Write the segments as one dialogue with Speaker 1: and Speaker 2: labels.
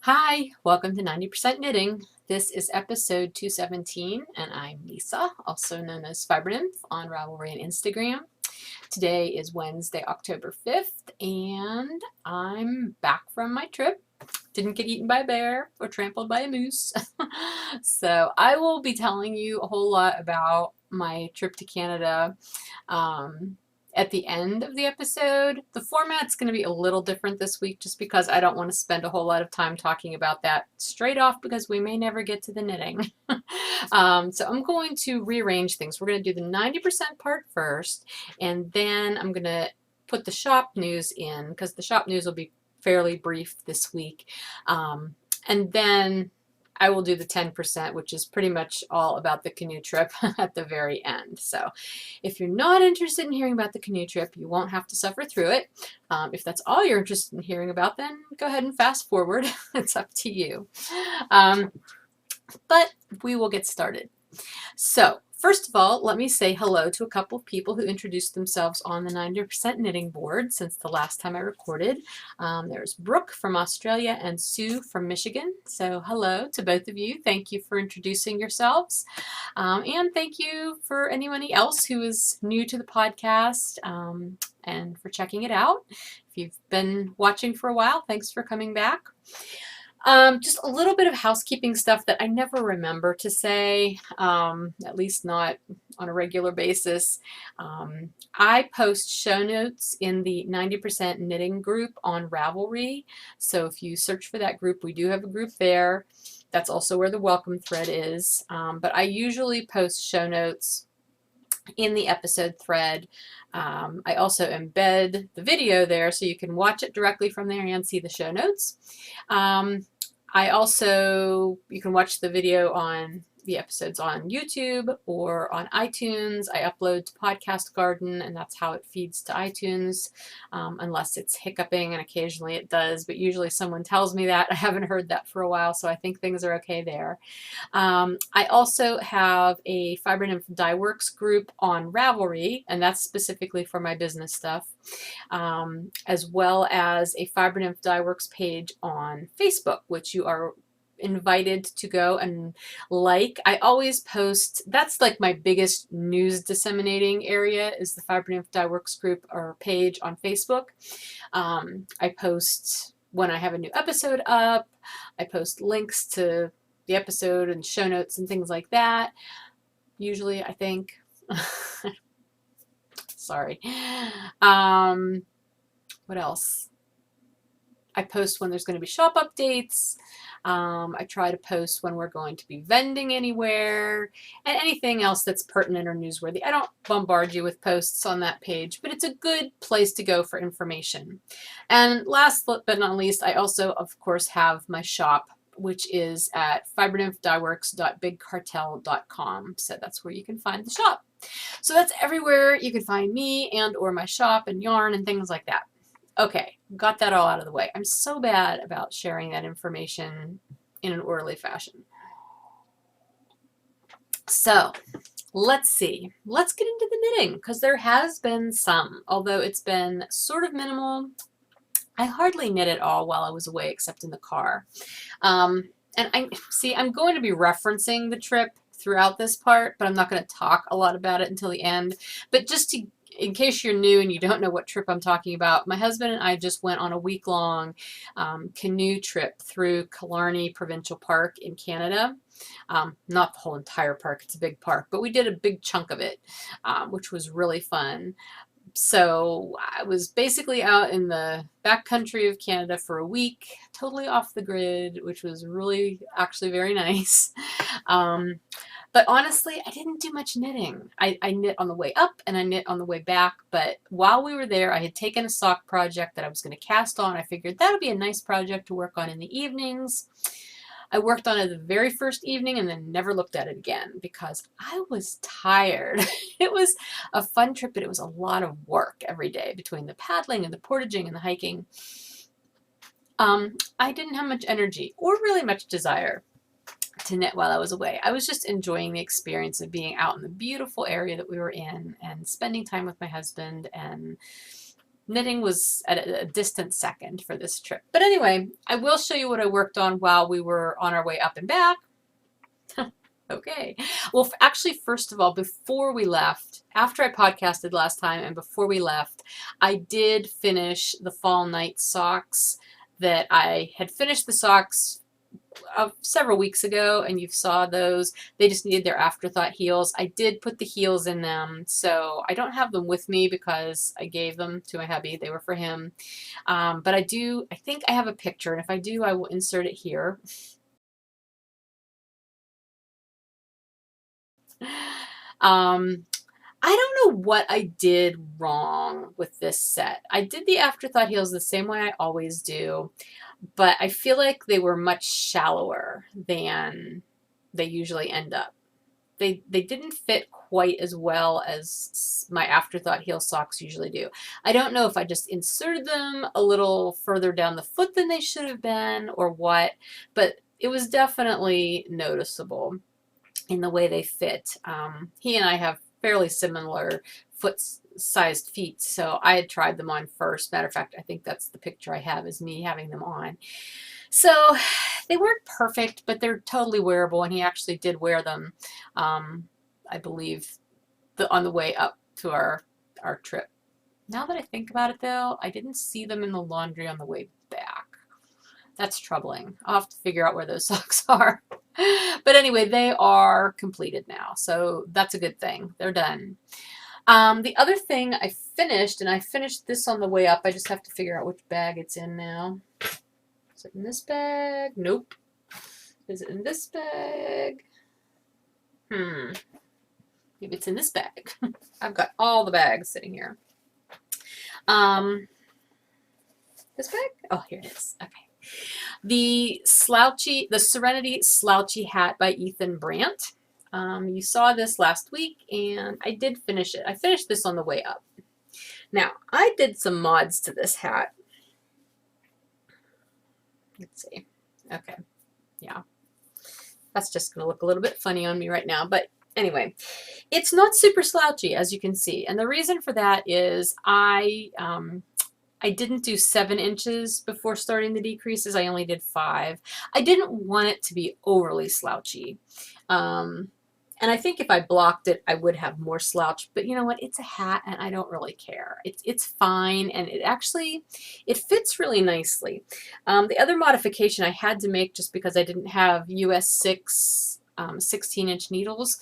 Speaker 1: Hi, welcome to 90% Knitting. This is episode 217, and I'm Lisa, also known as Fiber Nymph on Ravelry and Instagram. Today is Wednesday, October 5th, and I'm back from my trip. Didn't get eaten by a bear or trampled by a moose. So I will be telling you a whole lot about my trip to Canada at the end of the episode. The format's going to be a little different this week just because I don't want to spend a whole lot of time talking about that straight off because we may never get to the knitting. So I'm going to rearrange things. We're going to do the 90% part first, and then I'm going to put the shop news in because the shop news will be fairly brief this week. And then I will do the 10%, which is pretty much all about the canoe trip at the very end. So if you're not interested in hearing about the canoe trip, you won't have to suffer through it. If that's all you're interested in hearing about, then go ahead and fast forward. It's up to you. But we will get started. So first of all, let me say hello to a couple of people who introduced themselves on the 90% Knitting board since the last time I recorded. There's Brooke from Australia and Sue from Michigan. So hello to both of you. Thank you for introducing yourselves. And thank you for anyone else who is new to the podcast and for checking it out. If you've been watching for a while, thanks for coming back. Just a little bit of housekeeping stuff that I never remember to say, at least not on a regular basis. I post show notes in the 90% Knitting group on Ravelry. So if you search for that group, we do have a group there. That's also where the welcome thread is. But I usually post show notes in the episode thread. I also embed the video there so you can watch it directly from there and see the show notes. You can watch the video on the episodes on YouTube or on iTunes. I upload to Podcast Garden, and that's how it feeds to iTunes, unless it's hiccuping, and occasionally it does, but usually someone tells me that. I haven't heard that for a while, so I think things are okay there. I also have a Fiber Nymph Dye Works group on Ravelry, and that's specifically for my business stuff, as well as a Fiber Nymph Dye Works page on Facebook, which you are invited to go and like. I always post, that's like my biggest news disseminating area, is the Fiber Nymph Dye Works group or page on Facebook. I post when I have a new episode up. I post links to the episode and show notes and things like that. Usually, I think. Sorry. What else? I post when there's going to be shop updates. I try to post when we're going to be vending anywhere and anything else that's pertinent or newsworthy. I don't bombard you with posts on that page, but it's a good place to go for information. And last but not least, I also, of course, have my shop, which is at fibernymphdyworks.bigcartel.com. So that's where you can find the shop. So that's everywhere you can find me and or my shop and yarn and things like that. Okay, got that all out of the way. I'm so bad about sharing that information in an orderly fashion. So let's see. Let's get into the knitting because there has been some, although it's been sort of minimal. I hardly knit at all while I was away except in the car. And I'm going to be referencing the trip throughout this part, but I'm not going to talk a lot about it until the end. But just in case you're new and you don't know what trip I'm talking about, my husband and I just went on a week-long canoe trip through Killarney Provincial Park in Canada. Not the whole entire park, it's a big park, but we did a big chunk of it, which was really fun. So I was basically out in the backcountry of Canada for a week, totally off the grid, which was really actually very nice. But honestly, I didn't do much knitting. I knit on the way up and I knit on the way back, but while we were there, I had taken a sock project that I was going to cast on. I figured that would be a nice project to work on in the evenings. I worked on it the very first evening and then never looked at it again because I was tired. It was a fun trip, but it was a lot of work every day between the paddling and the portaging and the hiking. I didn't have much energy or really much desire to knit while I was away. I was just enjoying the experience of being out in the beautiful area that we were in and spending time with my husband and knitting was at a distant second for this trip. But anyway, I will show you what I worked on while we were on our way up and back. Okay. Well, actually, first of all, before we left, after I podcasted last time and before we left, I did finish the fall night socks that I had finished the socks several weeks ago, and you saw those. They just needed their afterthought heels. I did put the heels in them, so I don't have them with me because I gave them to my hubby. They were for him. But I think I have a picture, and if I do, I will insert it here. I don't know what I did wrong with this set. I did the afterthought heels the same way I always do, but I feel like they were much shallower than they usually end up. They didn't fit quite as well as my afterthought heel socks usually do. I don't know if I just inserted them a little further down the foot than they should have been or what, but it was definitely noticeable in the way they fit. He and I have fairly similar foot-sized feet, so I had tried them on first. Matter of fact, I think that's the picture I have is me having them on. So they weren't perfect, but they're totally wearable, and he actually did wear them, I believe, on the way up to our trip. Now that I think about it, though, I didn't see them in the laundry on the way back. That's troubling. I'll have to figure out where those socks are. But anyway, they are completed now, so that's a good thing. They're done. The other thing I finished, and I finished this on the way up. I just have to figure out which bag it's in now. Is it in this bag? Nope. Is it in this bag? Maybe it's in this bag. I've got all the bags sitting here. This bag? Oh, here it is. Okay. The Serenity Slouchy Hat by Ethan Brandt. You saw this last week, and I did finish it. I finished this on the way up. Now, I did some mods to this hat. Let's see. Okay. Yeah. That's just going to look a little bit funny on me right now, but anyway, it's not super slouchy, as you can see, and the reason for that is I didn't do 7 inches before starting the decreases. I only did 5. I didn't want it to be overly slouchy. And I think if I blocked it, I would have more slouch. But you know what? It's a hat, and I don't really care. It's fine, and it fits really nicely. The other modification I had to make just because I didn't have US 6 16-inch needles.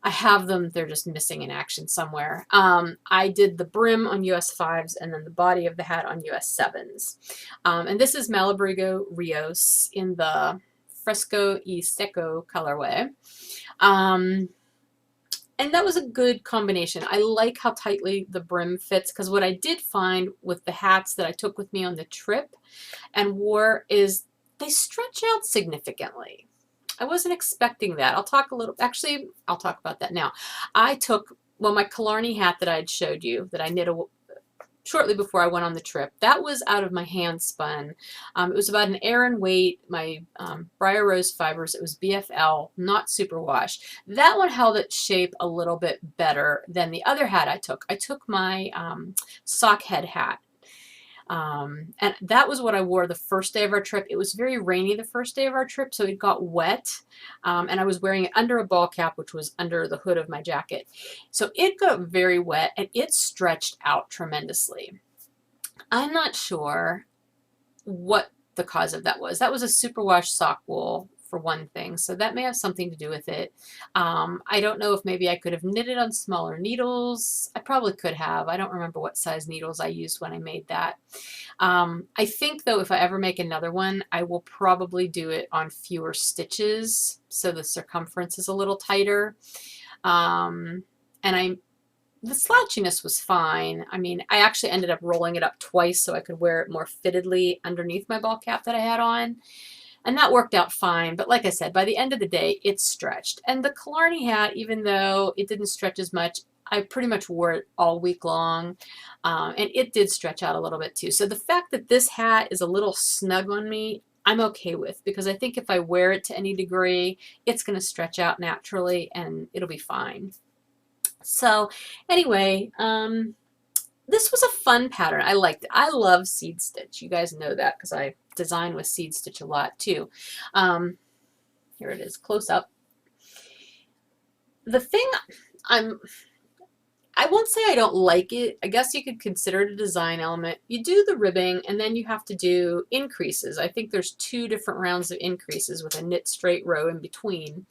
Speaker 1: I have them, they're just missing in action somewhere. I did the brim on US 5s and then the body of the hat on US 7s. And this is Malabrigo Rios in the Fresco y Seco colorway. And that was a good combination. I like how tightly the brim fits, because what I did find with the hats that I took with me on the trip and wore is they stretch out significantly. I wasn't expecting that. I'll talk about that now. I took, well, my Killarney hat that I had showed you, that I knit shortly before I went on the trip, that was out of my hand spun. It was about an Aran weight, my Briar Rose fibers. It was BFL, not superwash. That one held its shape a little bit better than the other hat I took. I took my sock head hat. And that was what I wore the first day of our trip. It was very rainy the first day of our trip, so it got wet, and I was wearing it under a ball cap, which was under the hood of my jacket. So it got very wet, and it stretched out tremendously. I'm not sure what the cause of that was. That was a superwash sock wool, for one thing, so that may have something to do with it. I don't know if maybe I could have knitted on smaller needles. I probably could have. I don't remember what size needles I used when I made that. I think, though, if I ever make another one, I will probably do it on fewer stitches so the circumference is a little tighter. And the slouchiness was fine. I mean, I actually ended up rolling it up twice so I could wear it more fittedly underneath my ball cap that I had on. And that worked out fine. But like I said, by the end of the day, it stretched. And the Killarney hat, even though it didn't stretch as much, I pretty much wore it all week long. And it did stretch out a little bit too. So the fact that this hat is a little snug on me, I'm okay with, because I think if I wear it to any degree, it's going to stretch out naturally and it'll be fine. So anyway, this was a fun pattern. I liked it. I love seed stitch. You guys know that because I design with seed stitch a lot too. Here it is, close up. The thing I won't say I don't like it. I guess you could consider it a design element. You do the ribbing and then you have to do increases. I think there's 2 different rounds of increases with a knit straight row in between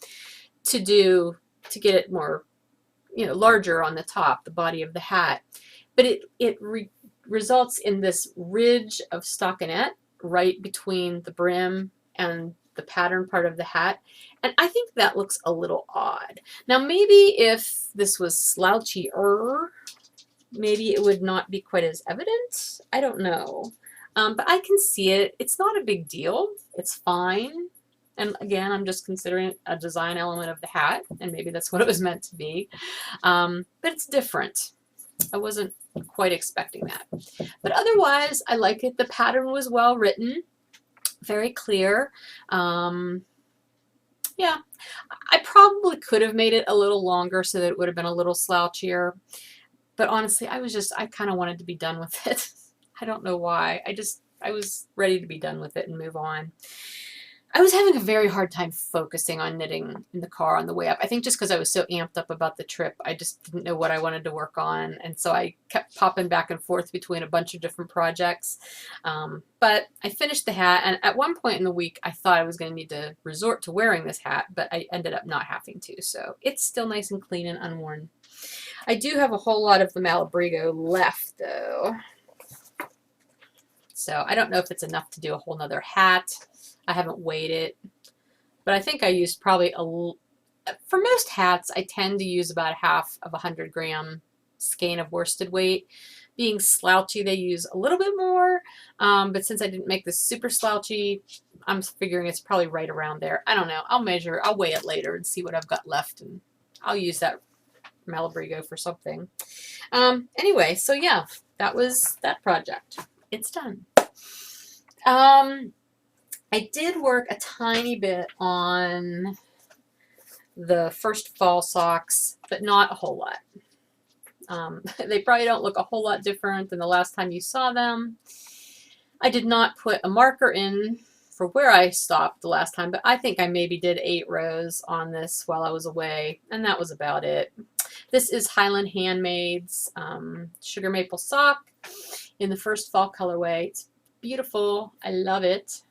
Speaker 1: to get it more, you know, larger on the top, the body of the hat. But it results in this ridge of stockinette right between the brim and the pattern part of the hat. And I think that looks a little odd. Now maybe if this was slouchier, maybe it would not be quite as evident. I don't know. But I can see it. It's not a big deal. It's fine. And again, I'm just considering it a design element of the hat, and maybe that's what it was meant to be. But it's different. I wasn't quite expecting that. But otherwise, I like it. The pattern was well written, very clear. Yeah, I probably could have made it a little longer so that it would have been a little slouchier. But honestly, I kind of wanted to be done with it. I don't know why. I was ready to be done with it and move on. I was having a very hard time focusing on knitting in the car on the way up. I think just because I was so amped up about the trip, I just didn't know what I wanted to work on. And so I kept popping back and forth between a bunch of different projects. But I finished the hat, and at one point in the week, I thought I was going to need to resort to wearing this hat, but I ended up not having to. So it's still nice and clean and unworn. I do have a whole lot of the Malabrigo left, though. So I don't know if it's enough to do a whole nother hat. I haven't weighed it, but I think I used probably for most hats, I tend to use about half of a 100-gram skein of worsted weight. Being slouchy, they use a little bit more, but since I didn't make this super slouchy, I'm figuring it's probably right around there. I don't know. I'll weigh it later and see what I've got left, and I'll use that Malabrigo for something. Anyway, so yeah, that was that project. It's done. I did work a tiny bit on the first fall socks, but not a whole lot. They probably don't look a whole lot different than the last time you saw them. I did not put a marker in for where I stopped the last time, but I think I maybe did 8 rows on this while I was away, and that was about it. This is Highland Handmaid's Sugar Maple Sock in the first fall colorway. It's beautiful. I love it.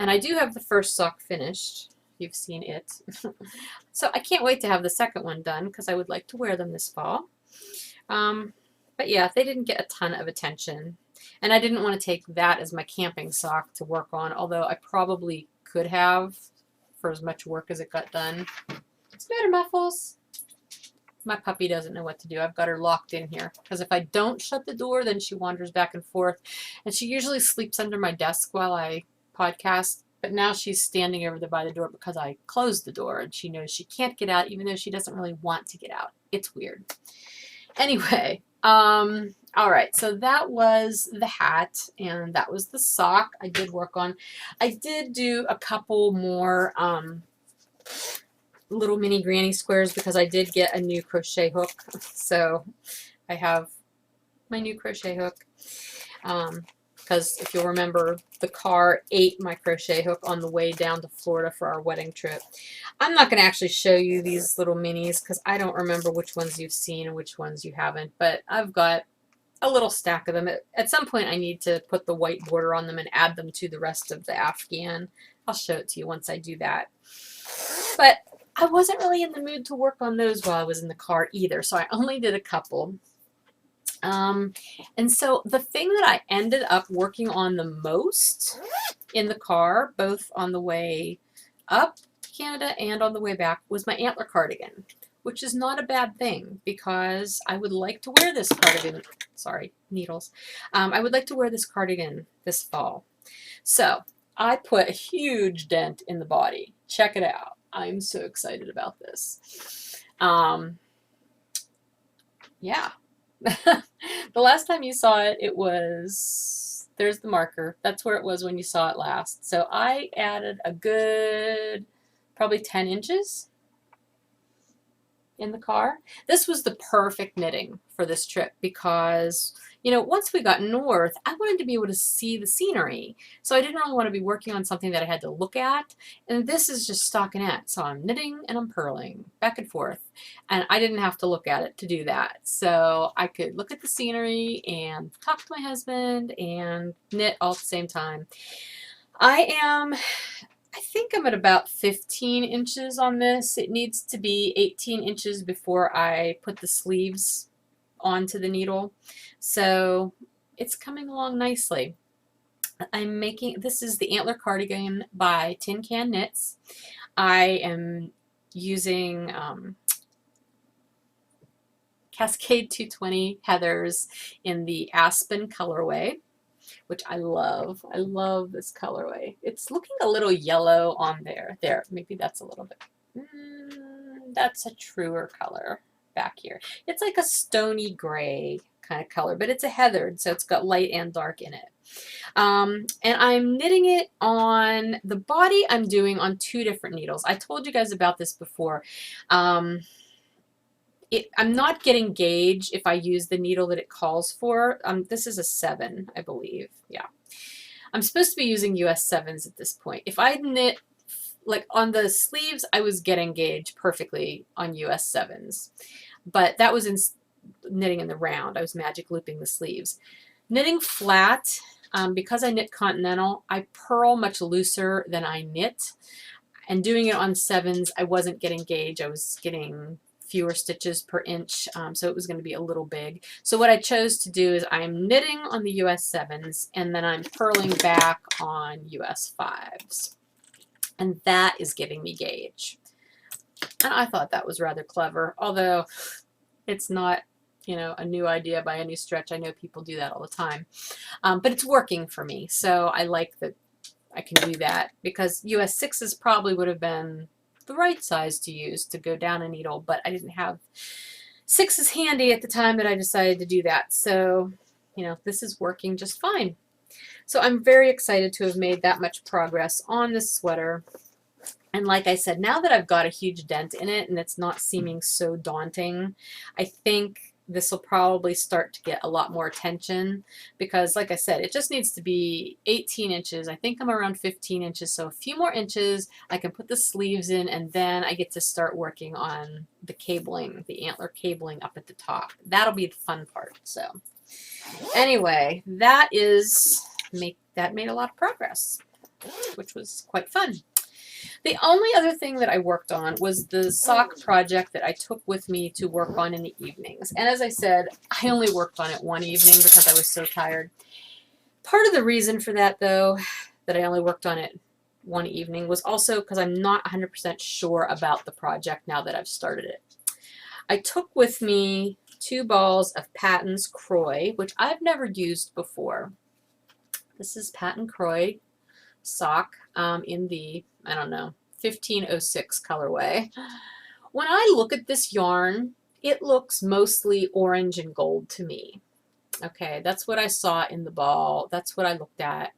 Speaker 1: And I do have the first sock finished. You've seen it. So I can't wait to have the second one done because I would like to wear them this fall. But yeah, they didn't get a ton of attention. And I didn't want to take that as my camping sock to work on, although I probably could have for as much work as it got done. What's the matter, Muffles? My puppy doesn't know what to do. I've got her locked in here because if I don't shut the door, then she wanders back and forth. And she usually sleeps under my desk while I podcast, but now she's standing over there by the door because I closed the door and she knows she can't get out even though she doesn't really want to get out. It's weird. Anyway, all right, so that was the hat and that was the sock I did work on. I did do a couple more little mini granny squares because I did get a new crochet hook. So I have my new crochet hook. Because if you'll remember, the car ate my crochet hook on the way down to Florida for our wedding trip. I'm not going to actually show you these little minis because I don't remember which ones you've seen and which ones you haven't, but I've got a little stack of them. At some point I need to put the white border on them and add them to the rest of the Afghan. I'll show it to you once I do that. But I wasn't really in the mood to work on those while I was in the car either, so I only did a couple. And so the thing that I ended up working on the most in the car, both on the way up to Canada and on the way back, was my Antler cardigan, which is not a bad thing because I would like to wear this cardigan. Sorry, needles. I would like to wear this cardigan this fall. So I put a huge dent in the body. Check it out. I'm so excited about this. Yeah. The last time you saw it, it was, there's the marker. That's where it was when you saw it last. So I added a good, probably 10 inches. in the car. This was the perfect knitting for this trip because, you know, once we got north, I wanted to be able to see the scenery. So I didn't really want to be working on something that I had to look at. And this is just stockinette. So I'm knitting and I'm purling back and forth. And I didn't have to look at it to do that. So I could look at the scenery and talk to my husband and knit all at the same time. I think I'm at about 15 inches on this. It needs to be 18 inches before I put the sleeves onto the needle. So it's coming along nicely. I'm making, this is the Antler Cardigan by Tin Can Knits. I am using Cascade 220 heathers in the Aspen colorway, which I love. I love this colorway. It's looking a little yellow on there. There, maybe that's a little bit, that's a truer color back here. It's like a stony gray kind of color, but it's a heathered, so it's got light and dark in it. And I'm knitting it on, the body I'm doing on 2 different needles. I told you guys about this before. I'm not getting gauge if I use the needle that it calls for. This is a 7, I believe. Yeah. I'm supposed to be using US 7s at this point. If I knit, like on the sleeves, I was getting gauge perfectly on US 7s. But that was in knitting in the round. I was magic looping the sleeves. Knitting flat, because I knit continental, I purl much looser than I knit. And doing it on 7s, I wasn't getting gauge. I was getting fewer stitches per inch, so it was going to be a little big. So what I chose to do is I'm knitting on the US 7s and then I'm purling back on US 5s. And that is giving me gauge. And I thought that was rather clever, although it's not, you know, a new idea by any stretch. I know people do that all the time. But it's working for me, so I like that I can do that, because US 6s probably would have been the right size to use to go down a needle, but I didn't have 6s handy at the time that I decided to do that. So, you know, this is working just fine. So I'm very excited to have made that much progress on this sweater. And like I said, now that I've got a huge dent in it and it's not seeming so daunting, I think this will probably start to get a lot more attention, because like I said, it just needs to be 18 inches. I think I'm around 15 inches, so a few more inches, I can put the sleeves in, and then I get to start working on the cabling, the antler cabling up at the top. That'll be the fun part. So anyway, that made a lot of progress, which was quite fun. The only other thing that I worked on was the sock project that I took with me to work on in the evenings. And as I said, I only worked on it one evening because I was so tired. Part of the reason for that, though, that I only worked on it one evening was also because I'm not 100% sure about the project now that I've started it. I took with me 2 balls of Patton's Croy, which I've never used before. This is Patton Croy sock in the, I don't know, 1506 colorway. When I look at this yarn, it looks mostly orange and gold to me. Okay, that's what I saw in the ball. That's what I looked at.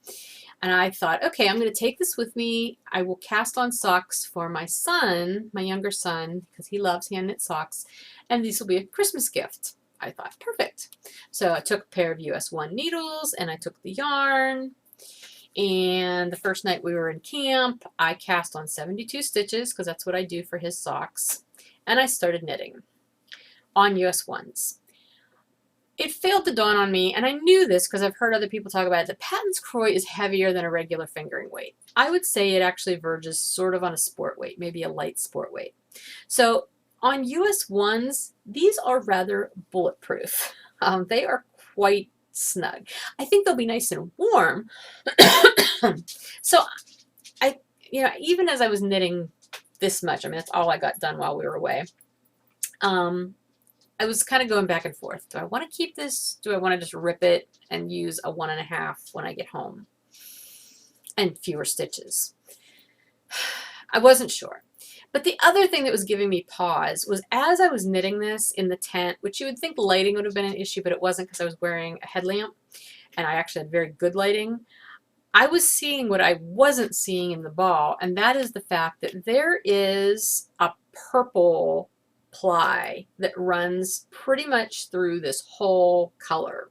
Speaker 1: And I thought, okay, I'm going to take this with me. I will cast on socks for my son, my younger son, because he loves hand knit socks. And these will be a Christmas gift. I thought, perfect. So I took a pair of US 1 needles and I took the yarn. And the first night we were in camp, I cast on 72 stitches because that's what I do for his socks. And I started knitting on US 1s. It failed to dawn on me, and I knew this because I've heard other people talk about it, that Patton's Croy is heavier than a regular fingering weight. I would say it actually verges sort of on a sport weight, maybe a light sport weight. So on US 1s, these are rather bulletproof. They are quite snug. I think they'll be nice and warm. So even as I was knitting this much, I mean, that's all I got done while we were away. I was kind of going back and forth. Do I want to keep this? Do I want to just rip it and use a 1.5 when I get home? And fewer stitches. I wasn't sure. But the other thing that was giving me pause was as I was knitting this in the tent, which you would think lighting would have been an issue, but it wasn't because I was wearing a headlamp and I actually had very good lighting. I was seeing what I wasn't seeing in the ball, and that is the fact that there is a purple ply that runs pretty much through this whole colorway,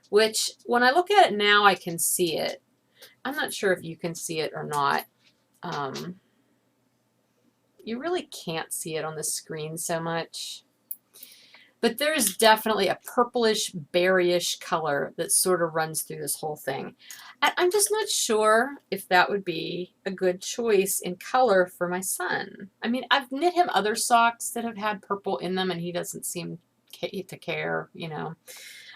Speaker 1: which when I look at it now, I can see it. I'm not sure if you can see it or not. You really can't see it on the screen so much. But there's definitely a purplish, berryish color that sort of runs through this whole thing. And I'm just not sure if that would be a good choice in color for my son. I mean, I've knit him other socks that have had purple in them, and he doesn't seem to care, you know.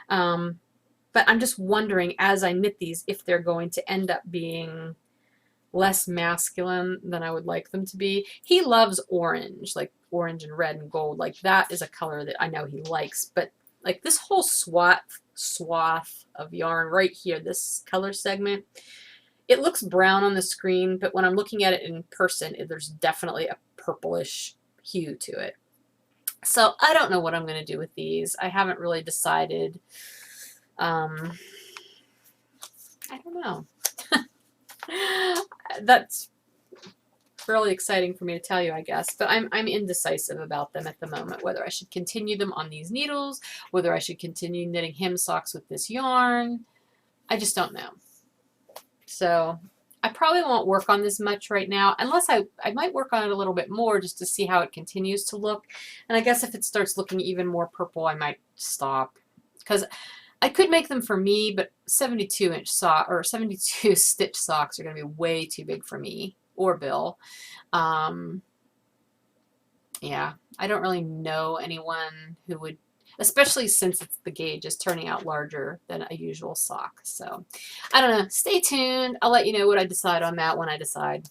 Speaker 1: But I'm just wondering, as I knit these, if they're going to end up being less masculine than I would like them to be. He loves orange, like orange and red and gold. Like that is a color that I know he likes. But like this whole swath of yarn right here, this color segment, it looks brown on the screen, but when I'm looking at it in person, there's definitely a purplish hue to it. So I don't know what I'm going to do with these. I haven't really decided. I don't know. That's fairly exciting for me to tell you, I guess, but I'm indecisive about them at the moment, whether I should continue them on these needles, whether I should continue knitting him socks with this yarn. I just don't know. So I probably won't work on this much right now, unless I might work on it a little bit more just to see how it continues to look. And I guess if it starts looking even more purple, I might stop, because I could make them for me, but 72-inch sock or 72 stitch socks are going to be way too big for me or Bill. Yeah, I don't really know anyone who would, especially since the gauge is turning out larger than a usual sock. So I don't know. Stay tuned. I'll let you know what I decide on that when I decide.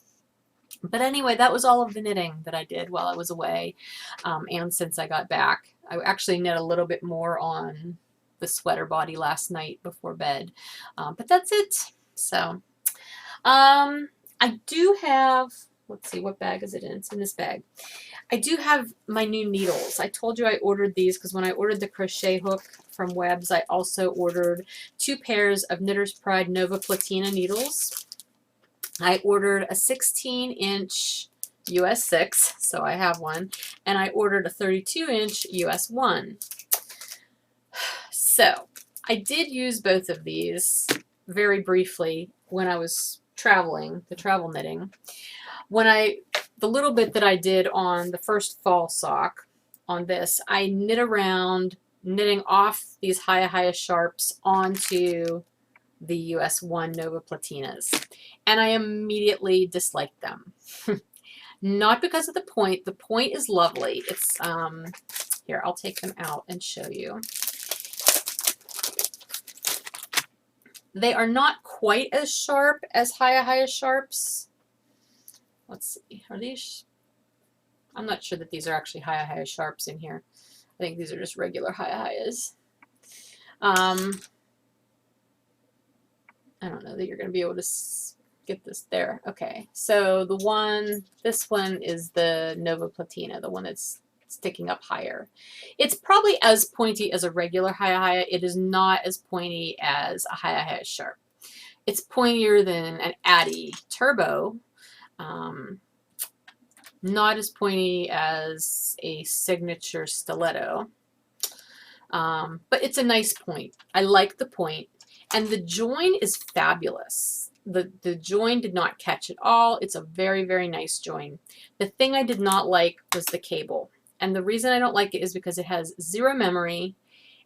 Speaker 1: But anyway, that was all of the knitting that I did while I was away, and since I got back. I actually knit a little bit more on the sweater body last night before bed, but that's it. So I do have, let's see, what bag is it in? It's in this bag. I do have my new needles. I told you I ordered these because when I ordered the crochet hook from Webs, I also ordered 2 pairs of Knitter's Pride Nova Platina needles. I ordered a 16-inch US 6, so I have one, and I ordered a 32-inch US 1. So I did use both of these very briefly when I was traveling, the travel knitting. The little bit that I did on the first fall sock on this, I knit around knitting off these Haya sharps onto the US 1 Nova Platinas, and I immediately disliked them. Not because of the point. The point is lovely. It's here, I'll take them out and show you. They are not quite as sharp as Haya sharps. Let's see, are these? I'm not sure that these are actually Haya sharps in here. I think these are just regular Hayas. I don't know that you're going to be able to get this there. Okay, so this one is the Nova Platina, the one that's sticking up higher. It's probably as pointy as a regular Haya. It is not as pointy as a Haya sharp. It's pointier than an Addy Turbo. Not as pointy as a Signature Stiletto. But it's a nice point. I like the point. And the join is fabulous. The join did not catch at all. It's a very, very nice join. The thing I did not like was the cable. And the reason I don't like it is because it has 0 memory,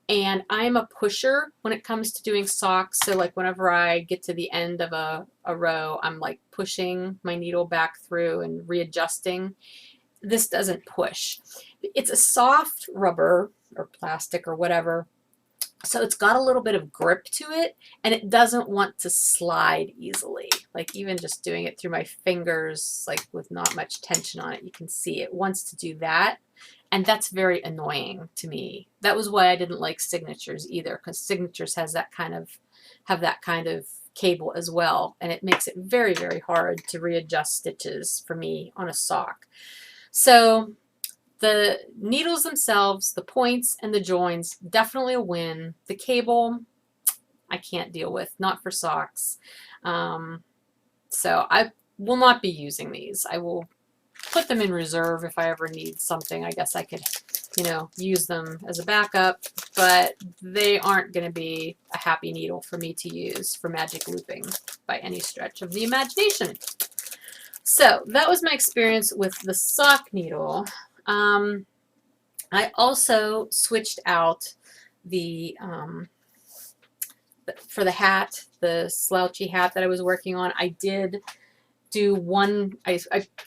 Speaker 1: and I'm a pusher when it comes to doing socks. So like whenever I get to the end of a row, I'm like pushing my needle back through and readjusting. This doesn't push. It's a soft rubber or plastic or whatever. So it's got a little bit of grip to it, and it doesn't want to slide easily. Like even just doing it through my fingers, like with not much tension on it, you can see it wants to do that. And that's very annoying to me. That was why I didn't like Signatures either, because Signatures have that kind of cable as well, and it makes it very, very hard to readjust stitches for me on a sock. So the needles themselves, the points and the joins, definitely a win. The cable, I can't deal with, not for socks. So I will not be using these. I will put them in reserve if I ever need something. I guess I could, you know, use them as a backup, but they aren't going to be a happy needle for me to use for magic looping by any stretch of the imagination. So that was my experience with the sock needle. I also switched out the for the hat, the slouchy hat that I was working on. I did do one, I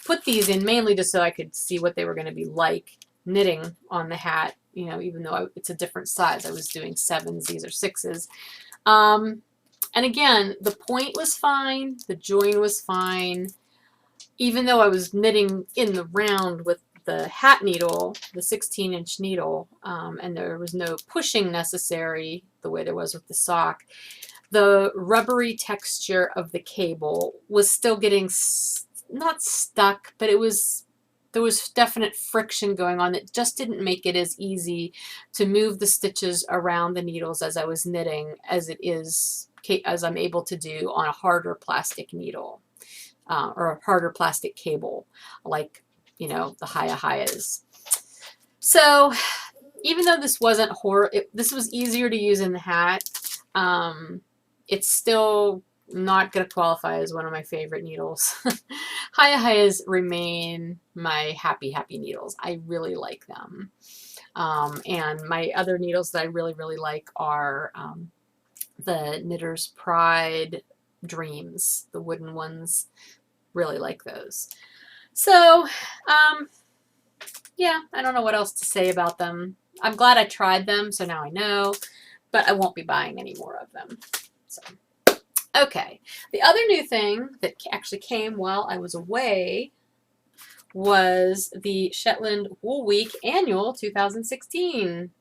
Speaker 1: put these in mainly just so I could see what they were going to be like knitting on the hat, you know, even though it's a different size. I was doing 7s, these are 6s. And again, the point was fine, the join was fine, even though I was knitting in the round with the hat needle, the 16-inch needle, and there was no pushing necessary the way there was with the sock. The rubbery texture of the cable was still getting not stuck, but there was definite friction going on that just didn't make it as easy to move the stitches around the needles as I was knitting as I'm able to do on a harder plastic needle or a harder plastic cable, like, you know, the Hayas. So even though this wasn't this was easier to use in the hat, it's still not going to qualify as one of my favorite needles. Hayas remain my happy needles. I really like them. And my other needles that I really like are the Knitter's Pride Dreams, the wooden ones. Really like those. So, yeah, I don't know what else to say about them. I'm glad I tried them, so now I know, but I won't be buying any more of them. So, okay. The other new thing that actually came while I was away was the Shetland Wool Week Annual 2016.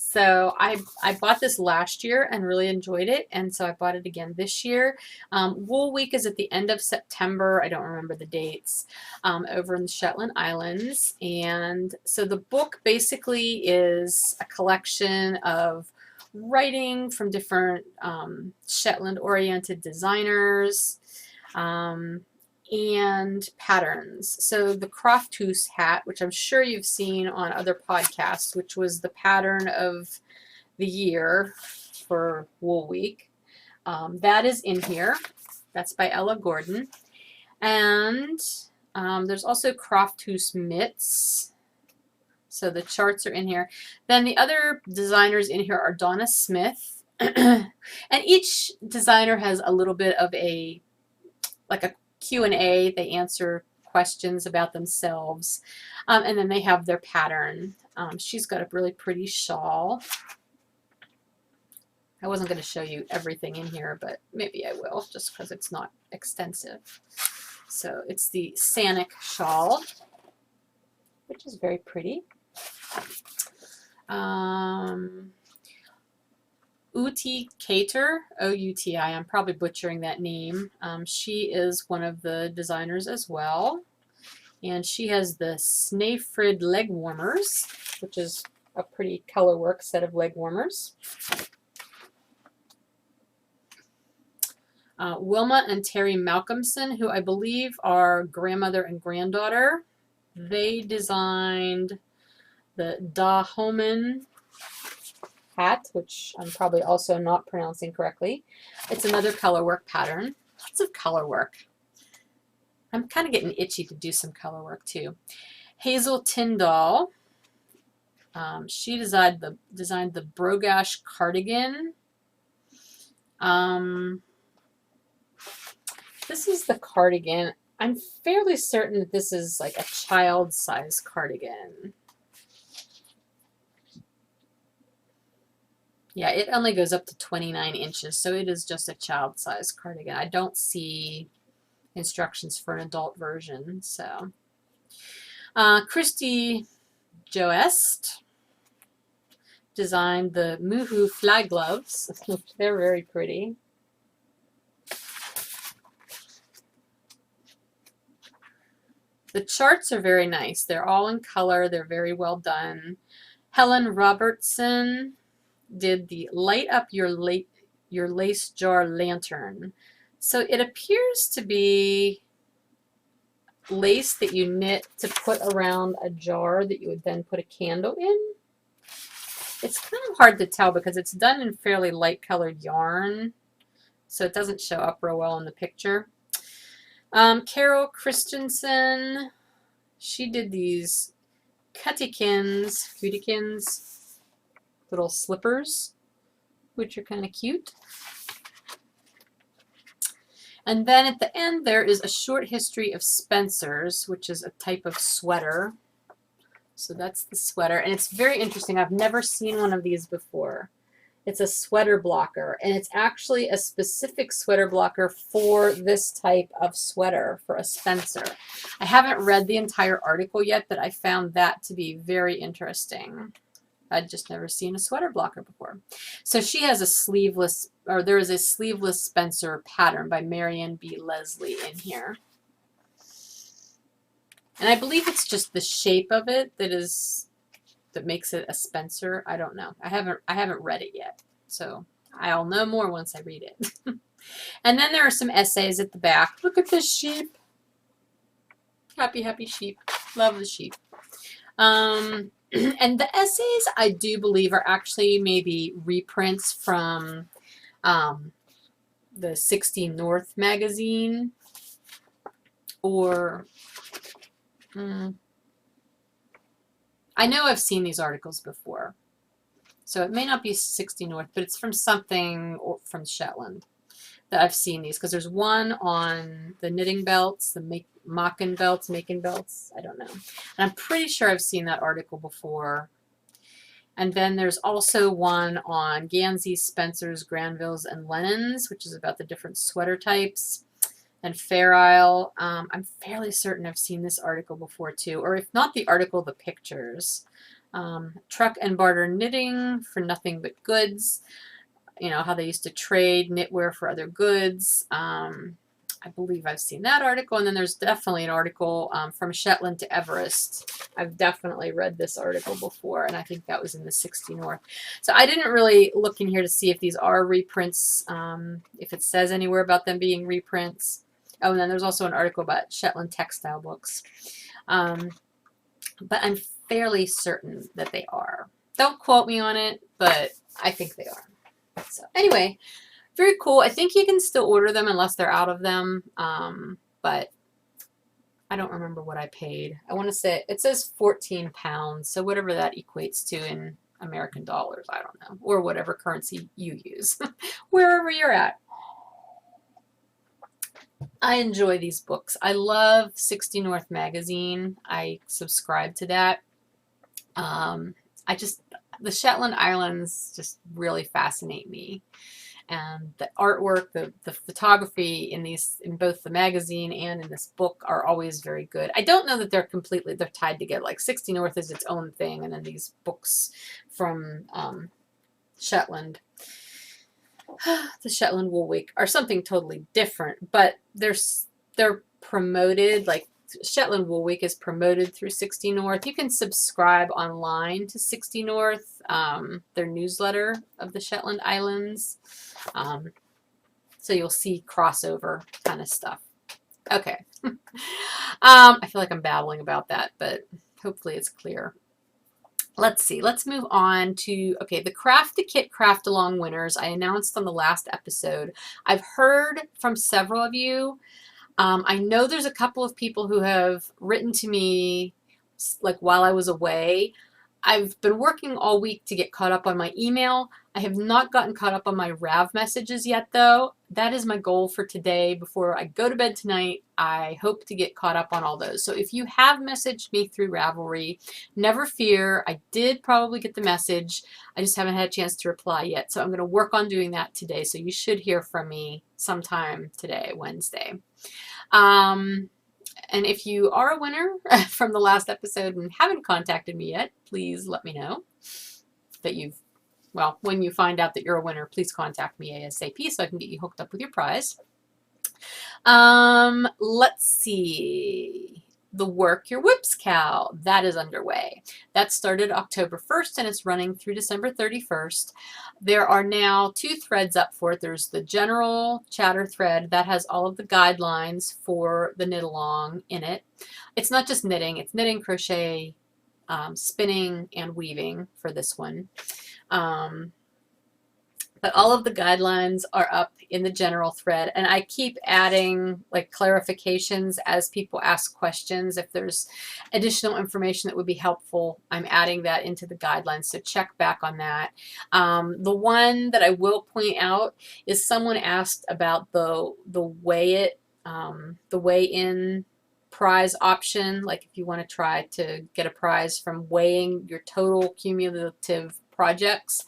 Speaker 1: So I bought this last year and really enjoyed it, and so I bought it again this year. Wool Week is at the end of September. I don't remember the dates, over in the Shetland Islands. And so the book basically is a collection of writing from different Shetland-oriented designers and patterns. So the Crofthus hat, which I'm sure you've seen on other podcasts, which was the pattern of the year for Wool Week, that is in here. That's by Ella Gordon. And there's also Crofthus mitts. So the charts are in here. Then the other designers in here are Donna Smith. And each designer has a little bit of a Q&A. They answer questions about themselves. And then they have their pattern. She's got a really pretty shawl. I wasn't going to show you everything in here, but maybe I will, just because it's not extensive. So it's the Sanic shawl, which is very pretty. Uti Cater, O-U-T-I, I'm probably butchering that name. She is one of the designers as well. And she has the Snæfrid leg warmers, which is a pretty color work set of leg warmers. Wilma and Terry Malcolmson, who I believe are grandmother and granddaughter, they designed the Da Homan hat, which I'm probably also not pronouncing correctly. It's another color work pattern. Lots of color work. I'm kind of getting itchy to do some color work too. Hazel Tyndall, she designed the Brogash cardigan. This is the cardigan. I'm fairly certain that this is like a child-size cardigan. Yeah, it only goes up to 29 inches, so it is just a child-size cardigan. I don't see instructions for an adult version. So, Christy Joest designed the Moohoo flag gloves. They're very pretty. The charts are very nice. They're all in color. They're very well done. Helen Robertson did the Light Up Your Lace Jar Lantern. So it appears to be lace that you knit to put around a jar that you would then put a candle in. It's kind of hard to tell because it's done in fairly light colored yarn, so it doesn't show up real well in the picture. Carol Christensen, she did these cutikins, little slippers, which are kind of cute. And then at the end there is a short history of Spencer's, which is a type of sweater. So that's the sweater, and it's very interesting. I've never seen one of these before. It's a sweater blocker, and it's actually a specific sweater blocker for this type of sweater, for a Spencer. I haven't read the entire article yet, but I found that to be very interesting. I'd just never seen a sweater blocker before. So she has a sleeveless, or there is a sleeveless Spencer pattern by Marion B. Leslie in here. And I believe it's just the shape of it that makes it a Spencer. I don't know. I haven't read it yet. So I'll know more once I read it. And then there are some essays at the back. Look at this sheep. Happy, happy sheep. Love the sheep. And the essays, I do believe, are actually maybe reprints from the 60 North magazine, or I know I've seen these articles before, so it may not be 60 North, but it's from something or from Shetland that I've seen these, because there's one on the knitting belts, the Makin belts, I don't know. And I'm pretty sure I've seen that article before. And then there's also one on Gansey, Spencer's, Granville's, and Lennon's, which is about the different sweater types. And Fair Isle. I'm fairly certain I've seen this article before too, or if not the article, the pictures. Truck and Barter Knitting for Nothing But Goods. You know, how they used to trade knitwear for other goods. I believe I've seen that article. And then there's definitely an article from Shetland to Everest. I've definitely read this article before, and I think that was in the 60 North. So I didn't really look in here to see if these are reprints, if it says anywhere about them being reprints. Oh, and then there's also an article about Shetland textile books. But I'm fairly certain that they are. Don't quote me on it, but I think they are. So anyway, very cool. I think you can still order them unless they're out of them, but I don't remember what I paid. I want to say it says 14 pounds, so whatever that equates to in American dollars, I don't know, or whatever currency you use, wherever you're at. I enjoy these books. I love 60 North magazine. I subscribe to that. The Shetland Islands just really fascinate me, and the artwork, the photography in both the magazine and in this book are always very good. I don't know that they're tied together. Like 60 North is its own thing, and then these books from Shetland, the Shetland Wool Week, are something totally different, but they're promoted, like Shetland Wool Week is promoted through 60 North. You can subscribe online to 60 North, their newsletter of the Shetland Islands. So you'll see crossover kind of stuff. Okay. I feel like I'm babbling about that, but hopefully it's clear. Let's see. Let's move on to, okay, the Craft a Kit Craft Along winners I announced on the last episode. I've heard from several of you. I know there's a couple of people who have written to me like while I was away. I've been working all week to get caught up on my email. I have not gotten caught up on my RAV messages yet, though. That is my goal for today. Before I go to bed tonight, I hope to get caught up on all those. So if you have messaged me through Ravelry, never fear. I did probably get the message. I just haven't had a chance to reply yet. So I'm going to work on doing that today. So you should hear from me sometime today, Wednesday. And if you are a winner from the last episode and haven't contacted me yet, please let me know that when you find out that you're a winner, please contact me ASAP so I can get you hooked up with your prize. Let's see. the Work Your WIPs KAL, that is underway. That started October 1st and it's running through December 31st. There are now 2 threads up for it. There's the general chatter thread that has all of the guidelines for the knit along in it. It's not just knitting, it's knitting, crochet, spinning, and weaving for this one. But all of the guidelines are up in the general thread, and I keep adding like clarifications as people ask questions. If there's additional information that would be helpful, I'm adding that into the guidelines, so check back on that. The one that I will point out is someone asked about the weigh-in prize option, like if you want to try to get a prize from weighing your total cumulative projects.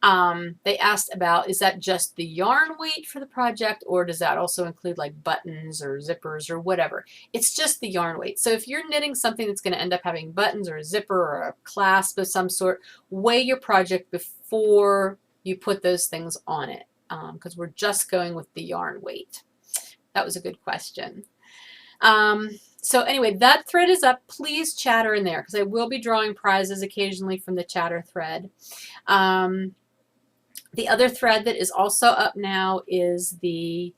Speaker 1: They asked about, is that just the yarn weight for the project, or does that also include like buttons or zippers or whatever? It's just the yarn weight. So if you're knitting something that's going to end up having buttons or a zipper or a clasp of some sort, weigh your project before you put those things on it, because we're just going with the yarn weight. That was a good question. So anyway, that thread is up. Please chatter in there, because I will be drawing prizes occasionally from the chatter thread. The other thread that is also up now is the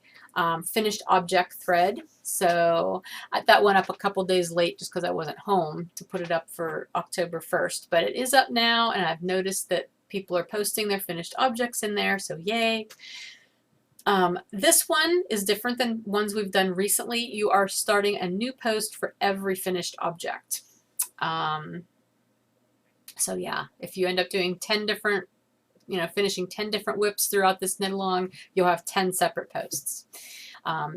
Speaker 1: finished object thread. So that went up a couple days late just because I wasn't home to put it up for October 1st. But it is up now, and I've noticed that people are posting their finished objects in there, so yay. This one is different than ones we've done recently. You are starting a new post for every finished object. So yeah, if you end up doing 10 different, finishing 10 different WIPs throughout this knit along, you'll have 10 separate posts.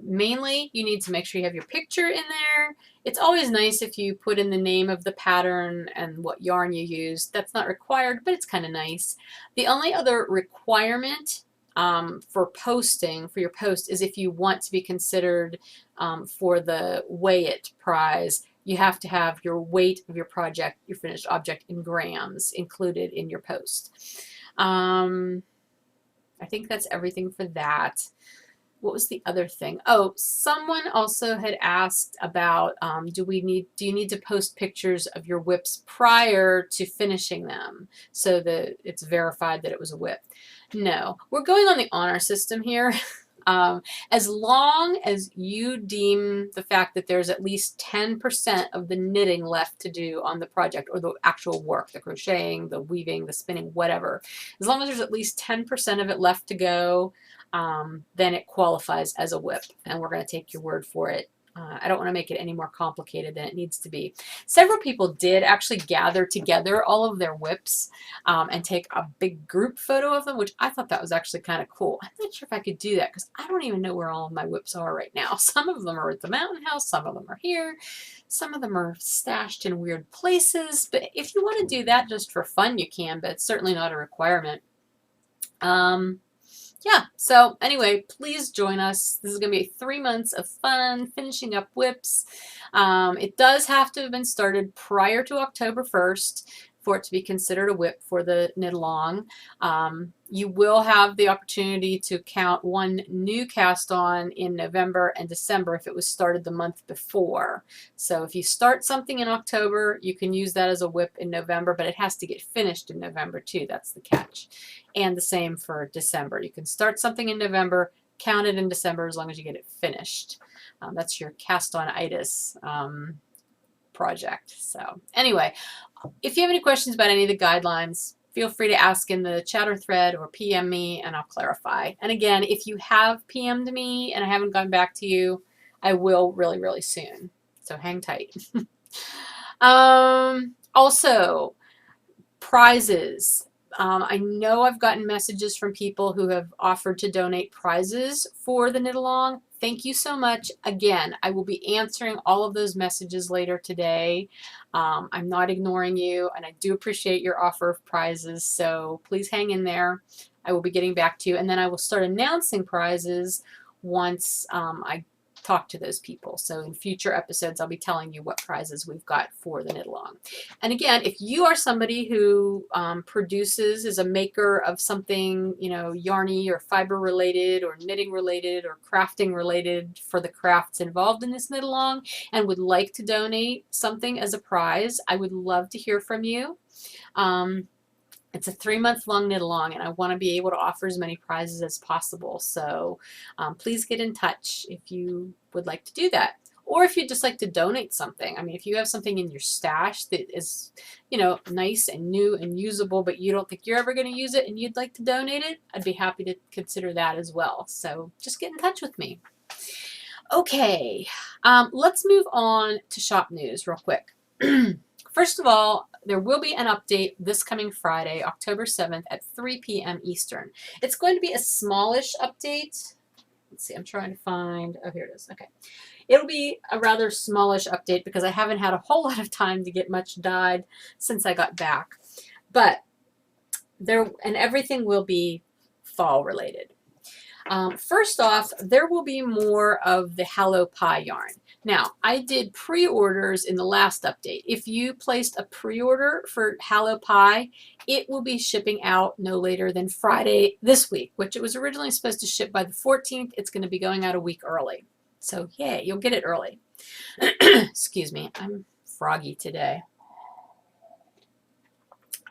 Speaker 1: Mainly, you need to make sure you have your picture in there. It's always nice if you put in the name of the pattern and what yarn you used. That's not required, but it's kind of nice. The only other requirement for posting, for your post, is if you want to be considered for the Weigh It prize, you have to have your weight of your project, your finished object, in grams included in your post. I think that's everything for that. What was the other thing? Oh, someone also had asked about do you need to post pictures of your WIPs prior to finishing them so that it's verified that it was a WIP? No, we're going on the honor system here. As long as you deem the fact that there's at least 10% of the knitting left to do on the project, or the actual work, the crocheting, the weaving, the spinning, whatever, as long as there's at least 10% of it left to go, then it qualifies as a WIP, and we're going to take your word for it. I don't want to make it any more complicated than it needs to be. Several people did actually gather together all of their WIPs and take a big group photo of them, which I thought that was actually kind of cool. I'm not sure if I could do that because I don't even know where all of my WIPs are right now. Some of them are at the mountain house, some of them are here, some of them are stashed in weird places. But if you want to do that just for fun, you can, but it's certainly not a requirement. Yeah, so anyway, please join us. This is going to be 3 months of fun finishing up WIPs. It does have to have been started prior to October 1st for it to be considered a WIP for the knit along. You will have the opportunity to count one new cast on in November and December if it was started the month before. So if you start something in October, you can use that as a WIP in November, but it has to get finished in November too. That's the catch. And the same for December. You can start something in November, count it in December as long as you get it finished. That's your cast-on-itis project. So anyway, if you have any questions about any of the guidelines, feel free to ask in the chatter thread or PM me and I'll clarify. And again, if you have PM'd me and I haven't gone back to you, I will really, really soon. So hang tight. Also, prizes. I know I've gotten messages from people who have offered to donate prizes for the knit along. Thank you so much. Again, I will be answering all of those messages later today. I'm not ignoring you, and I do appreciate your offer of prizes, so please hang in there. I will be getting back to you, and then I will start announcing prizes once I talk to those people. So in future episodes, I'll be telling you what prizes we've got for the knit along. And again, if you are somebody who produces, is a maker of something, you know, yarny or fiber related or knitting related or crafting related for the crafts involved in this knit along and would like to donate something as a prize, I would love to hear from you. It's a 3-month-long knit along, and I want to be able to offer as many prizes as possible. So please get in touch if you would like to do that. Or if you'd just like to donate something. I mean, if you have something in your stash that is, you know, nice and new and usable, but you don't think you're ever going to use it and you'd like to donate it, I'd be happy to consider that as well. So just get in touch with me. Okay, let's move on to shop news real quick. First of all, there will be an update this coming Friday, October 7th at 3 p.m. Eastern. It's going to be a smallish update. Let's see, I'm trying to find, oh, here it is. Okay. It'll be a rather smallish update because I haven't had a whole lot of time to get much dyed since I got back. But and everything will be fall related. First off, there will be more of the Hallow Pie yarn. Now, I did pre-orders in the last update. If you placed a pre-order for Hallow Pie, it will be shipping out no later than Friday this week, which it was originally supposed to ship by the 14th. It's going to be going out a week early. So, yeah, you'll get it early. Excuse me, I'm froggy today.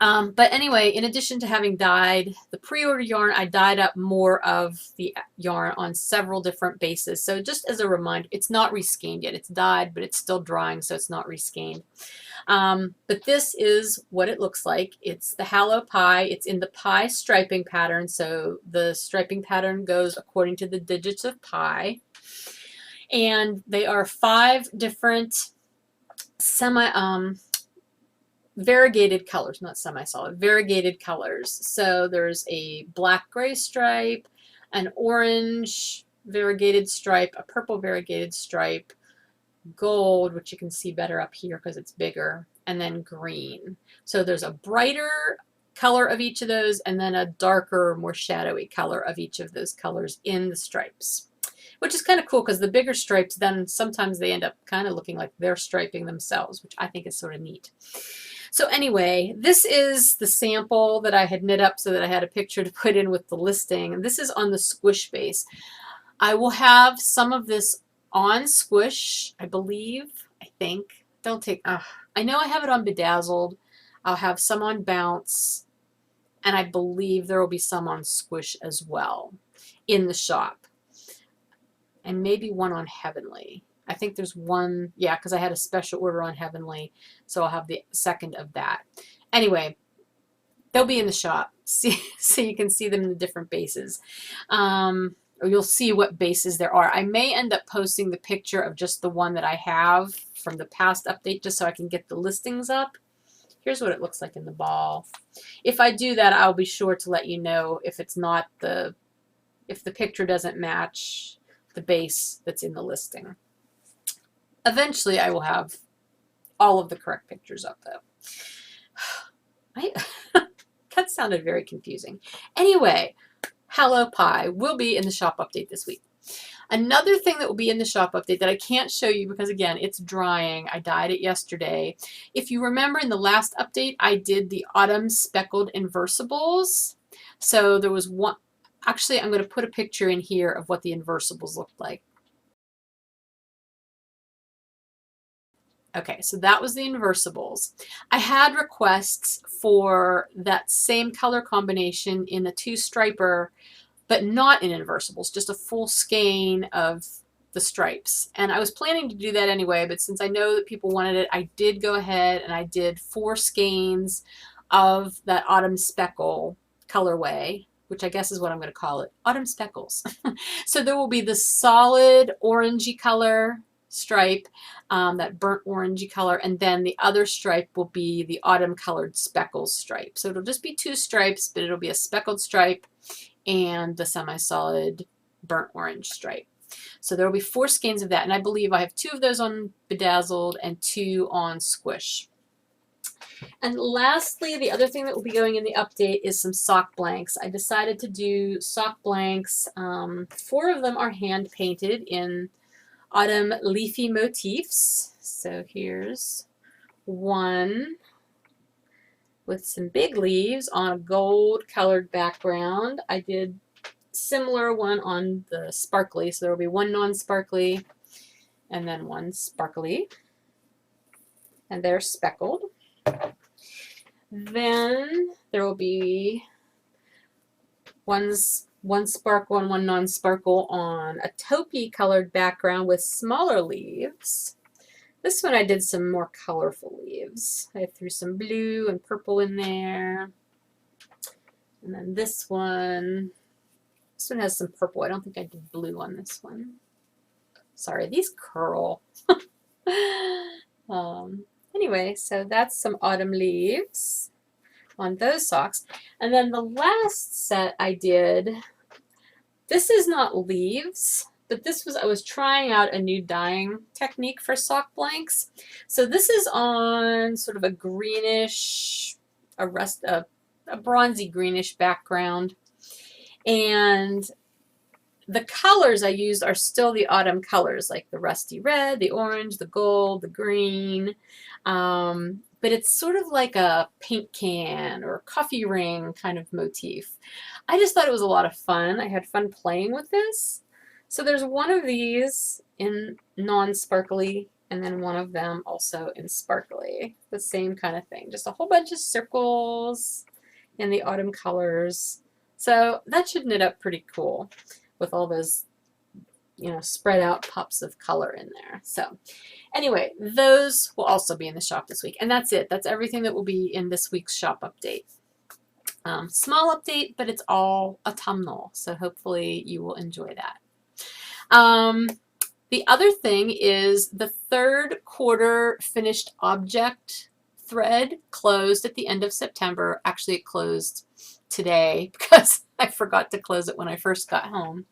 Speaker 1: But anyway, in addition to having dyed the pre-order yarn, I dyed up more of the yarn on several different bases. So just as a reminder, it's not reskeined yet. It's dyed, but it's still drying, so it's not reskeined. But this is what it looks like. It's the Hallow Pie. It's in the pie striping pattern. So the striping pattern goes according to the digits of pi. And they are 5 different variegated colors, not semi-solid, variegated colors. So there's a black-gray stripe, an orange variegated stripe, a purple variegated stripe, gold, which you can see better up here because it's bigger, and then green. So there's a brighter color of each of those and then a darker, more shadowy color of each of those colors in the stripes, which is kind of cool because the bigger stripes, then sometimes they end up kind of looking like they're striping themselves, which I think is sort of neat. So anyway, this is the sample that I had knit up so that I had a picture to put in with the listing. This is on the squish base. I will have some of this on squish, I believe, I think. Don't take, I know I have it on bedazzled. I'll have some on bounce, and I believe there will be some on squish as well in the shop. And maybe one on Heavenly. I think there's one, yeah, because I had a special order on Heavenly, so I'll have the second of that. Anyway, they'll be in the shop, so you can see them in the different bases. Or you'll see what bases there are. I may end up posting the picture of just the one that I have from the past update, just so I can get the listings up. Here's what it looks like in the ball. If I do that, I'll be sure to let you know if it's not if the picture doesn't match the base that's in the listing. Eventually, I will have all of the correct pictures up, though. That sounded very confusing. Anyway, Hallow Pie will be in the shop update this week. Another thing that will be in the shop update that I can't show you because, again, it's drying. I dyed it yesterday. If you remember in the last update, I did the autumn speckled inversibles. So there was one. Actually, I'm going to put a picture in here of what the inversibles looked like. Okay, so that was the inversibles. I had requests for that same color combination in the 2-striper, but not in inversibles, just a full skein of the stripes. And I was planning to do that anyway, but since I know that people wanted it, I did go ahead and I did 4 skeins of that autumn speckle colorway, which I guess is what I'm going to call it, autumn speckles. So there will be the solid orangey color stripe, that burnt orangey color, and then the other stripe will be the autumn colored speckles stripe. So it'll just be 2 stripes, but it'll be a speckled stripe and the semi-solid burnt orange stripe. So there will be 4 skeins of that, and I believe I have 2 of those on bedazzled and 2 on squish. And lastly, the other thing that will be going in the update is some sock blanks. I decided to do sock blanks. 4 of them are hand painted in autumn leafy motifs. So here's one with some big leaves on a gold colored background. I did similar one on the sparkly, so there will be one non-sparkly and then one sparkly, and they're speckled. Then there will be one sparkle and one non-sparkle on a taupey colored background with smaller leaves. This one I did some more colorful leaves. I threw some blue and purple in there. And then this one has some purple. I don't think I did blue on this one. Sorry, these curl. Anyway, so that's some autumn leaves on those socks. And then the last set I did, this is not leaves, but this was, I was trying out a new dyeing technique for sock blanks. So this is on sort of a greenish, a bronzy greenish background. And the colors I used are still the autumn colors, like the rusty red, the orange, the gold, the green. But it's sort of like a paint can or coffee ring kind of motif. I just thought it was a lot of fun. I had fun playing with this. So there's one of these in non-sparkly and then one of them also in sparkly. The same kind of thing. Just a whole bunch of circles in the autumn colors. So that should knit up pretty cool with all those, you know, spread out pops of color in there. So anyway, those will also be in the shop this week. And that's it. That's everything that will be in this week's shop update. Small update, but it's all autumnal. So hopefully you will enjoy that. The other thing is the third quarter finished object thread closed at the end of September. Actually, it closed today because I forgot to close it when I first got home.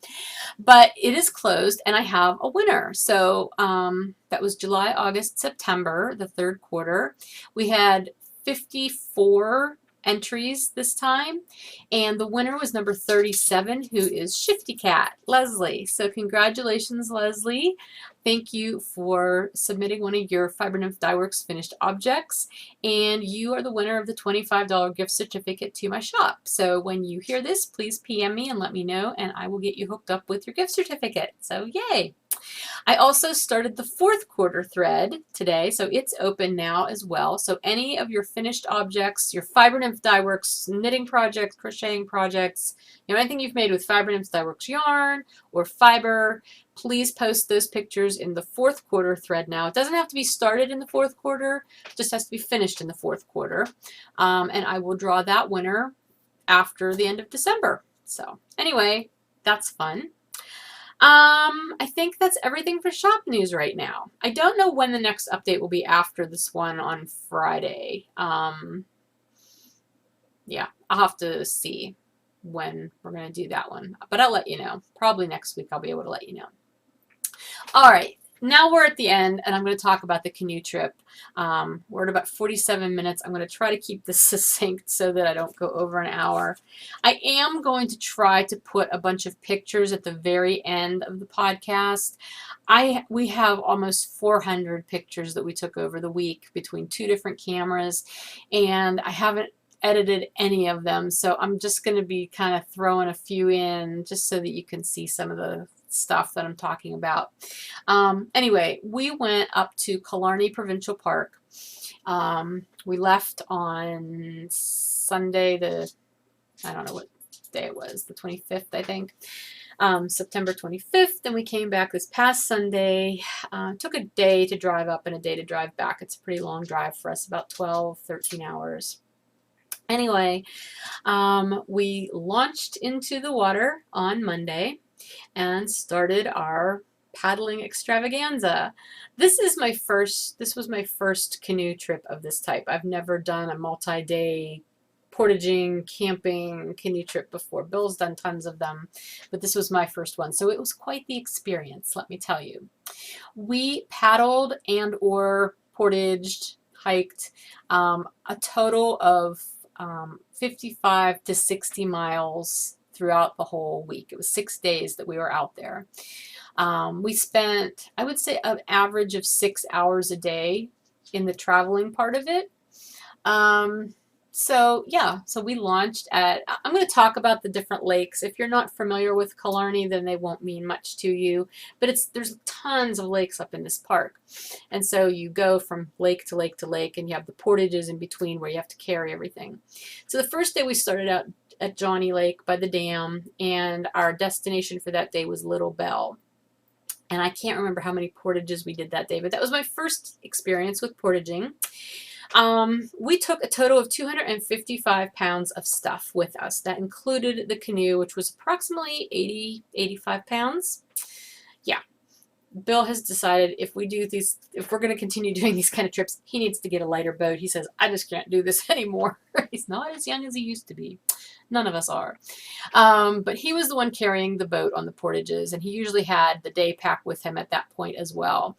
Speaker 1: But it is closed and I have a winner. So that was July, August, September, the third quarter. We had 54 entries this time, and the winner was number 37, who is Shifty Cat, Leslie. So congratulations, Leslie. Thank you for submitting one of your Fiber Nymph Dye Works finished objects, and you are the winner of the $25 gift certificate to my shop. So when you hear this, please PM me and let me know, and I will get you hooked up with your gift certificate. So yay! I also started the fourth quarter thread today, so it's open now as well. So any of your finished objects, your Fiber Nymph Dye Works knitting projects, crocheting projects, you know, anything you've made with Fiber Nymph Dye Works yarn or fiber, please post those pictures in the fourth quarter thread now. It doesn't have to be started in the fourth quarter, it just has to be finished in the fourth quarter. And I will draw that winner after the end of December. So anyway, that's fun. I think that's everything for shop news right now. I don't know when the next update will be after this one on Friday. Yeah, I'll have to see when we're going to do that one. But I'll let you know. Probably next week I'll be able to let you know. All right. Now we're at the end, and I'm going to talk about the canoe trip. We're at about 47 minutes. I'm going to try to keep this succinct so that I don't go over an hour. I am going to try to put a bunch of pictures at the very end of the podcast. We have almost 400 pictures that we took over the week between 2 different cameras, and I haven't edited any of them, so I'm just going to be kind of throwing a few in just so that you can see some of the stuff that I'm talking about. Anyway, we went up to Killarney Provincial Park. We left on Sunday, I don't know what day it was, the 25th, I think. September 25th, and we came back this past Sunday. Took a day to drive up and a day to drive back. It's a pretty long drive for us, about 12, 13 hours. Anyway, we launched into the water on Monday and started our paddling extravaganza. This was my first canoe trip of this type. I've never done a multi-day portaging, camping canoe trip before. Bill's done tons of them, but this was my first one. So it was quite the experience, let me tell you. We paddled and or portaged, hiked a total of 55 to 60 miles throughout the whole week. It was 6 days that we were out there. We spent, I would say, an average of 6 hours a day in the traveling part of it. So yeah, so we launched at, I'm going to talk about the different lakes. If you're not familiar with Killarney, then they won't mean much to you, but there's tons of lakes up in this park. And so you go from lake to lake to lake, and you have the portages in between where you have to carry everything. So the first day we started out at Johnny Lake by the dam, and our destination for that day was Little Bell. And I can't remember how many portages we did that day, but that was my first experience with portaging. We took a total of 255 pounds of stuff with us. That included the canoe, which was approximately 85 pounds. Yeah. Bill has decided if we're going to continue doing these kind of trips, he needs to get a lighter boat. He says, I just can't do this anymore. He's not as young as he used to be. None of us are. But he was the one carrying the boat on the portages, and he usually had the day pack with him at that point as well.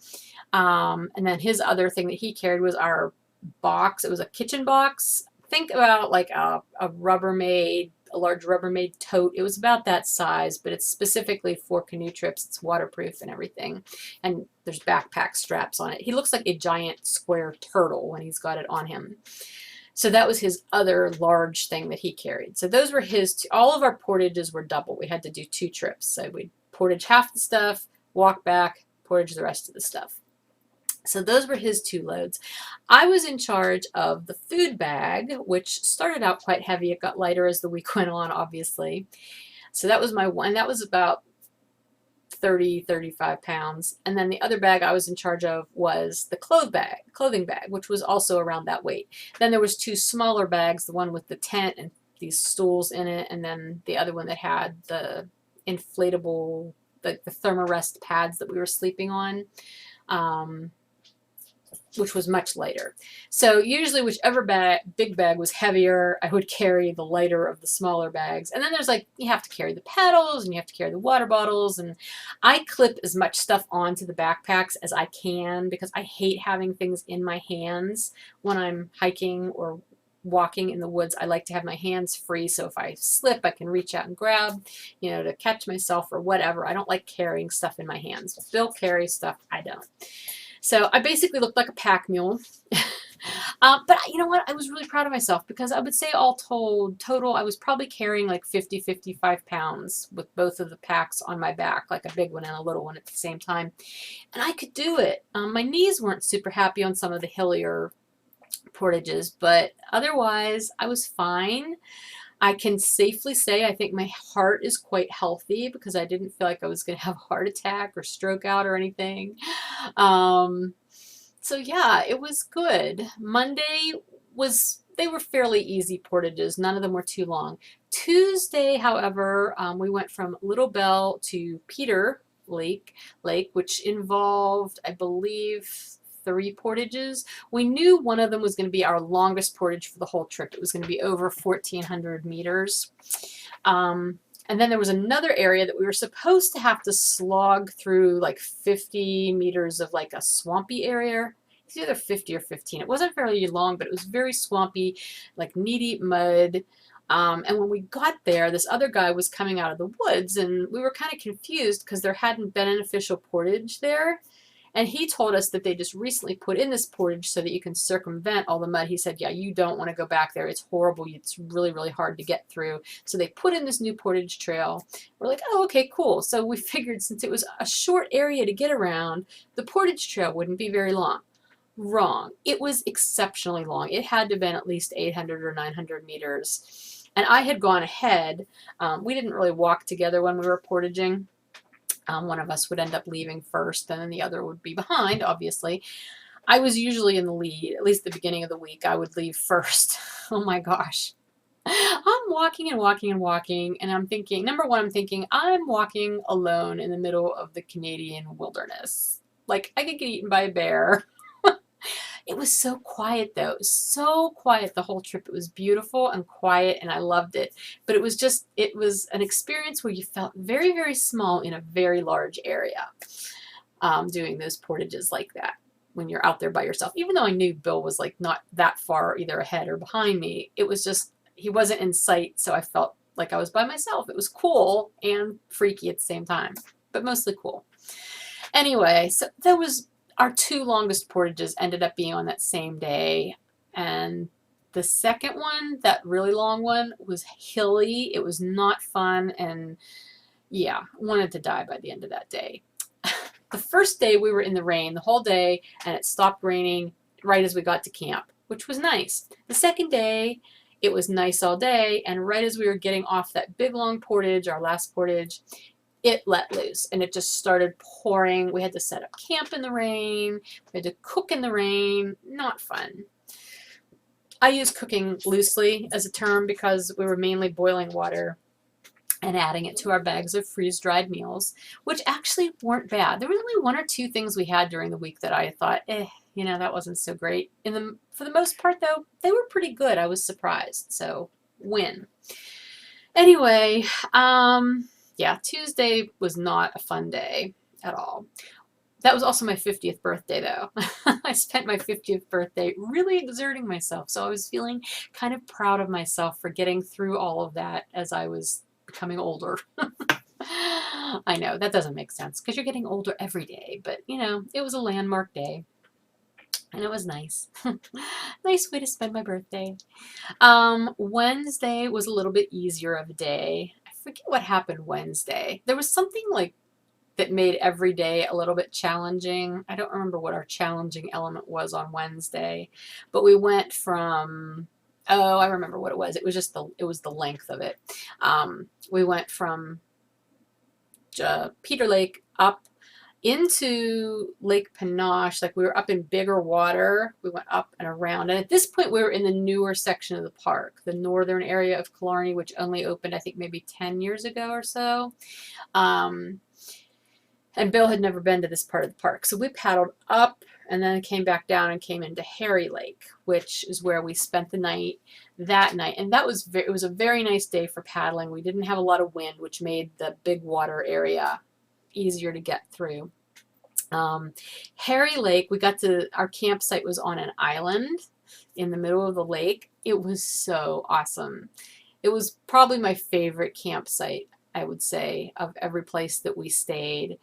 Speaker 1: And then his other thing that he carried was our box. It was a kitchen box. Think about like a large Rubbermaid tote. It was about that size, but it's specifically for canoe trips. It's waterproof and everything. And there's backpack straps on it. He looks like a giant square turtle when he's got it on him. So that was his other large thing that he carried. So those were his all of our portages were double. We had to do 2 trips. So we'd portage half the stuff, walk back, portage the rest of the stuff. So those were his 2 loads. I was in charge of the food bag, which started out quite heavy. It got lighter as the week went on, obviously. So that was my one. That was about 35 pounds. And then the other bag I was in charge of was the clothing bag, which was also around that weight. Then there was 2 smaller bags, the one with the tent and these stools in it, and then the other one that had the inflatable, the thermarest pads that we were sleeping on. Which was much lighter. So usually whichever big bag was heavier, I would carry the lighter of the smaller bags. And then there's like, you have to carry the paddles and you have to carry the water bottles. And I clip as much stuff onto the backpacks as I can because I hate having things in my hands when I'm hiking or walking in the woods. I like to have my hands free, so if I slip, I can reach out and grab, to catch myself or whatever. I don't like carrying stuff in my hands. Bill carries stuff, I don't. So I basically looked like a pack mule. But you know what? I was really proud of myself because I would say all total, I was probably carrying like 55 pounds with both of the packs on my back, like a big one and a little one at the same time. And I could do it. My knees weren't super happy on some of the hillier portages, but otherwise I was fine. I can safely say I think my heart is quite healthy because I didn't feel like I was going to have a heart attack or stroke out or anything. So yeah, it was good. Monday they were fairly easy portages. None of them were too long. Tuesday, however, we went from Little Bell to Peter Lake, which involved, I believe, 3 portages. We knew one of them was going to be our longest portage for the whole trip. It was going to be over 1,400 meters. And then there was another area that we were supposed to have to slog through like 50 meters of like a swampy area. It's either 50 or 15. It wasn't very long, but it was very swampy, like knee-deep mud. And when we got there, this other guy was coming out of the woods, and we were kind of confused because there hadn't been an official portage there. And he told us that they just recently put in this portage so that you can circumvent all the mud. He said, yeah, you don't want to go back there. It's horrible. It's really, really hard to get through. So they put in this new portage trail. We're like, oh, okay, cool. So we figured since it was a short area to get around, the portage trail wouldn't be very long. Wrong. It was exceptionally long. It had to have been at least 800 or 900 meters. And I had gone ahead. We didn't really walk together when we were portaging. One of us would end up leaving first, and then the other would be behind, obviously. I was usually in the lead, at least the beginning of the week. I would leave first. Oh my gosh. I'm walking and walking and walking, and I'm thinking, number one, I'm thinking, I'm walking alone in the middle of the Canadian wilderness. Like, I could get eaten by a bear. It was so quiet, though. It was so quiet the whole trip. It was beautiful and quiet, and I loved it. But it was an experience where you felt very, very small in a very large area doing those portages like that when you're out there by yourself. Even though I knew Bill was like not that far either ahead or behind me, it was just, he wasn't in sight, so I felt like I was by myself. It was cool and freaky at the same time, but mostly cool. Anyway, so that was our 2 longest portages ended up being on that same day. And the second one, that really long one, was hilly. It was not fun. And yeah, wanted to die by the end of that day. The first day we were in the rain the whole day, and it stopped raining right as we got to camp, which was nice. The second day, it was nice all day, and right as we were getting off that big long portage, our last portage, it let loose and it just started pouring. We had to set up camp in the rain. We had to cook in the rain. Not fun. I use cooking loosely as a term because we were mainly boiling water and adding it to our bags of freeze-dried meals, which actually weren't bad. There was only 1 or 2 things we had during the week that I thought, you know, that wasn't so great. For the most part, though, they were pretty good. I was surprised. So, win. Anyway, yeah, Tuesday was not a fun day at all. That was also my 50th birthday, though. I spent my 50th birthday really exerting myself, so I was feeling kind of proud of myself for getting through all of that as I was becoming older. I know, that doesn't make sense because you're getting older every day, but, you know, it was a landmark day, and it was nice. Nice way to spend my birthday. Wednesday was a little bit easier of a day. I forget what happened Wednesday. There was something like that made every day a little bit challenging. I don't remember what our challenging element was on Wednesday, but we went from, oh, I remember what it was. It was just the length of it. We went from Peter Lake up into Lake Panache. Like we were up in bigger water. We went up and around. And at this point, we were in the newer section of the park, the northern area of Killarney, which only opened, I think, maybe 10 years ago or so. And Bill had never been to this part of the park. So we paddled up and then came back down and came into Harry Lake, which is where we spent the night that night. And that was it was a very nice day for paddling. We didn't have a lot of wind, which made the big water area easier to get through. Harry Lake, we got to, our campsite was on an island in the middle of the lake. It was so awesome. It was probably my favorite campsite, I would say, of every place that we stayed.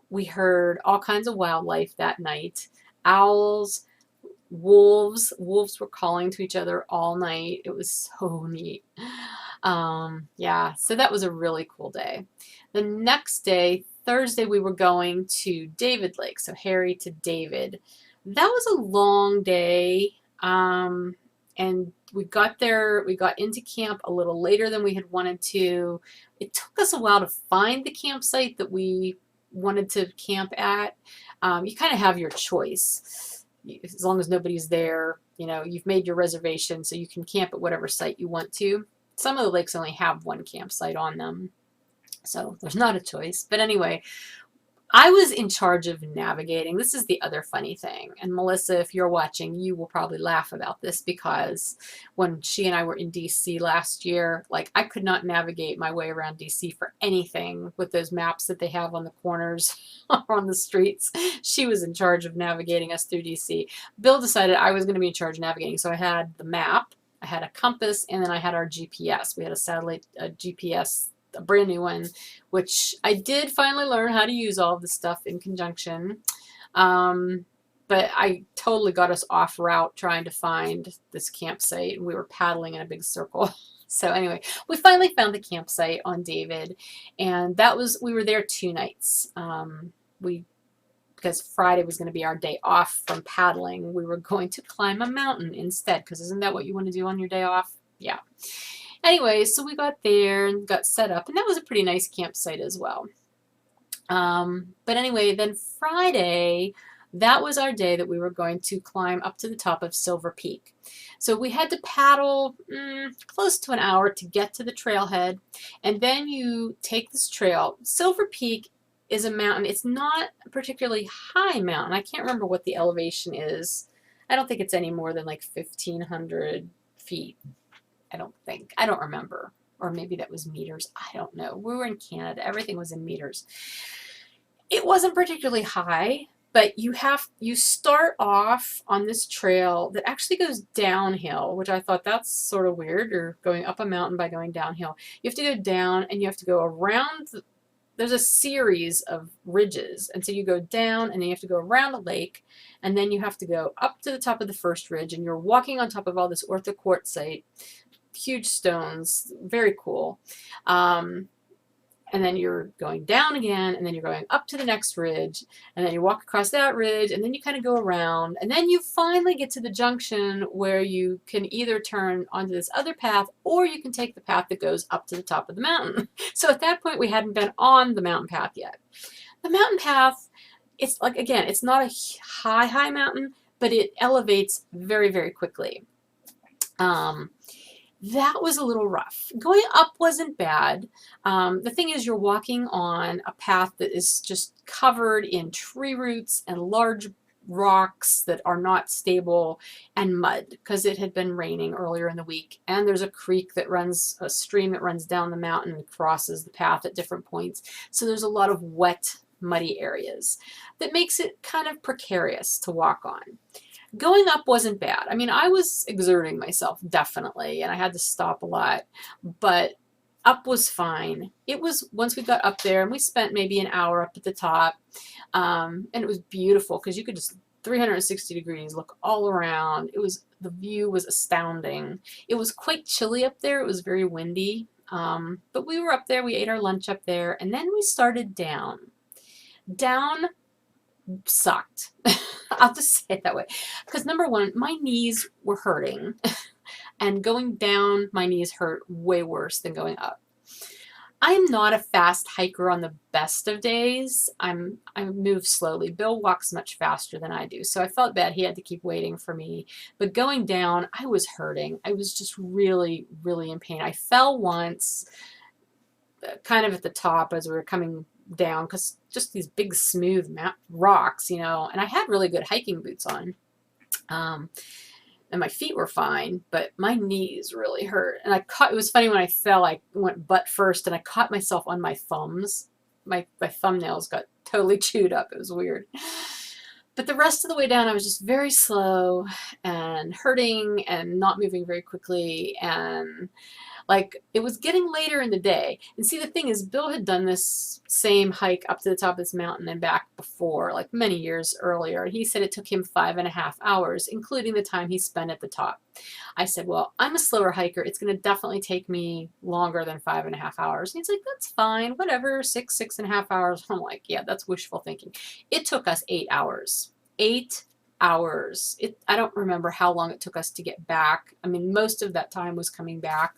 Speaker 1: We heard all kinds of wildlife that night. Owls, wolves. Wolves were calling to each other all night. It was so neat. Yeah, so that was a really cool day. The next day, Thursday, we were going to David Lake, so Harry to David. That was a long day, and we got there, we got into camp a little later than we had wanted to. It took us a while to find the campsite that we wanted to camp at. You kind of have your choice. As long as nobody's there, you know, you've made your reservation, so you can camp at whatever site you want to. Some of the lakes only have one campsite on them, so there's not a choice. But anyway, I was in charge of navigating. This is the other funny thing. And Melissa, if you're watching, you will probably laugh about this because when she and I were in DC last year, like I could not navigate my way around DC for anything with those maps that they have on the corners or on the streets. She was in charge of navigating us through DC. Bill decided I was going to be in charge of navigating. So I had the map, I had a compass, and then I had our GPS. We had a satellite GPS, a brand new one, which I did finally learn how to use all of the stuff in conjunction. But I totally got us off route trying to find this campsite, and we were paddling in a big circle. So anyway, we finally found the campsite on David, and that was, we were there 2 nights. Because Friday was going to be our day off from paddling, we were going to climb a mountain instead, because isn't that what you want to do on your day off? Yeah. Anyway, so we got there and got set up, and that was a pretty nice campsite as well. But anyway, then Friday, that was our day that we were going to climb up to the top of Silver Peak. So we had to paddle close to an hour to get to the trailhead, and then you take this trail. Silver Peak is a mountain. It's not a particularly high mountain. I can't remember what the elevation is. I don't think it's any more than like 1,500 feet. I don't think. I don't remember. Or maybe that was meters. I don't know. We were in Canada. Everything was in meters. It wasn't particularly high, but you start off on this trail that actually goes downhill, which I thought that's sort of weird. You're going up a mountain by going downhill. You have to go down, and you have to go around there's a series of ridges. And so you go down and then you have to go around a lake, and then you have to go up to the top of the first ridge, and you're walking on top of all this orthoquartzite, huge stones, very cool. And then you're going down again, and then you're going up to the next ridge, and then you walk across that ridge, and then you kind of go around, and then you finally get to the junction where you can either turn onto this other path, or you can take the path that goes up to the top of the mountain. So at that point, we hadn't been on the mountain path yet. The mountain path, it's like, again, it's not a high mountain, but it elevates very, very quickly. That was a little rough. Going up wasn't bad. The thing is, you're walking on a path that is just covered in tree roots and large rocks that are not stable, and mud, because it had been raining earlier in the week. And there's a creek that runs, a stream that runs down the mountain and crosses the path at different points. So there's a lot of wet, muddy areas that makes it kind of precarious to walk on. Going up wasn't bad. I mean, I was exerting myself, definitely, and I had to stop a lot, but up was fine. It was, once we got up there, and we spent maybe an hour up at the top, and it was beautiful because you could just 360 degrees look all around. It was, the view was astounding. It was quite chilly up there. It was very windy, but we were up there. We ate our lunch up there, and then we started down. Down sucked. I'll just say it that way. Because number one, my knees were hurting. And going down, my knees hurt way worse than going up. I am not a fast hiker on the best of days. I move slowly. Bill walks much faster than I do. So I felt bad. He had to keep waiting for me. But going down, I was hurting. I was just really, really in pain. I fell once, kind of at the top as we were coming down, because just these big smooth rocks, you know, and I had really good hiking boots on, and my feet were fine, but my knees really hurt. And it was funny, when I fell, I went butt first, and I caught myself on my thumbs. My thumbnails got totally chewed up. It was weird. But the rest of the way down, I was just very slow and hurting and not moving very quickly, and like, it was getting later in the day. And see, the thing is, Bill had done this same hike up to the top of this mountain and back before, like many years earlier. He said it took him 5.5 hours, including the time he spent at the top. I said, well, I'm a slower hiker. It's going to definitely take me longer than 5.5 hours. And he's like, that's fine, whatever, 6.5 hours. I'm like, yeah, that's wishful thinking. It took us 8 hours. 8 hours. I don't remember how long it took us to get back. I mean, most of that time was coming back.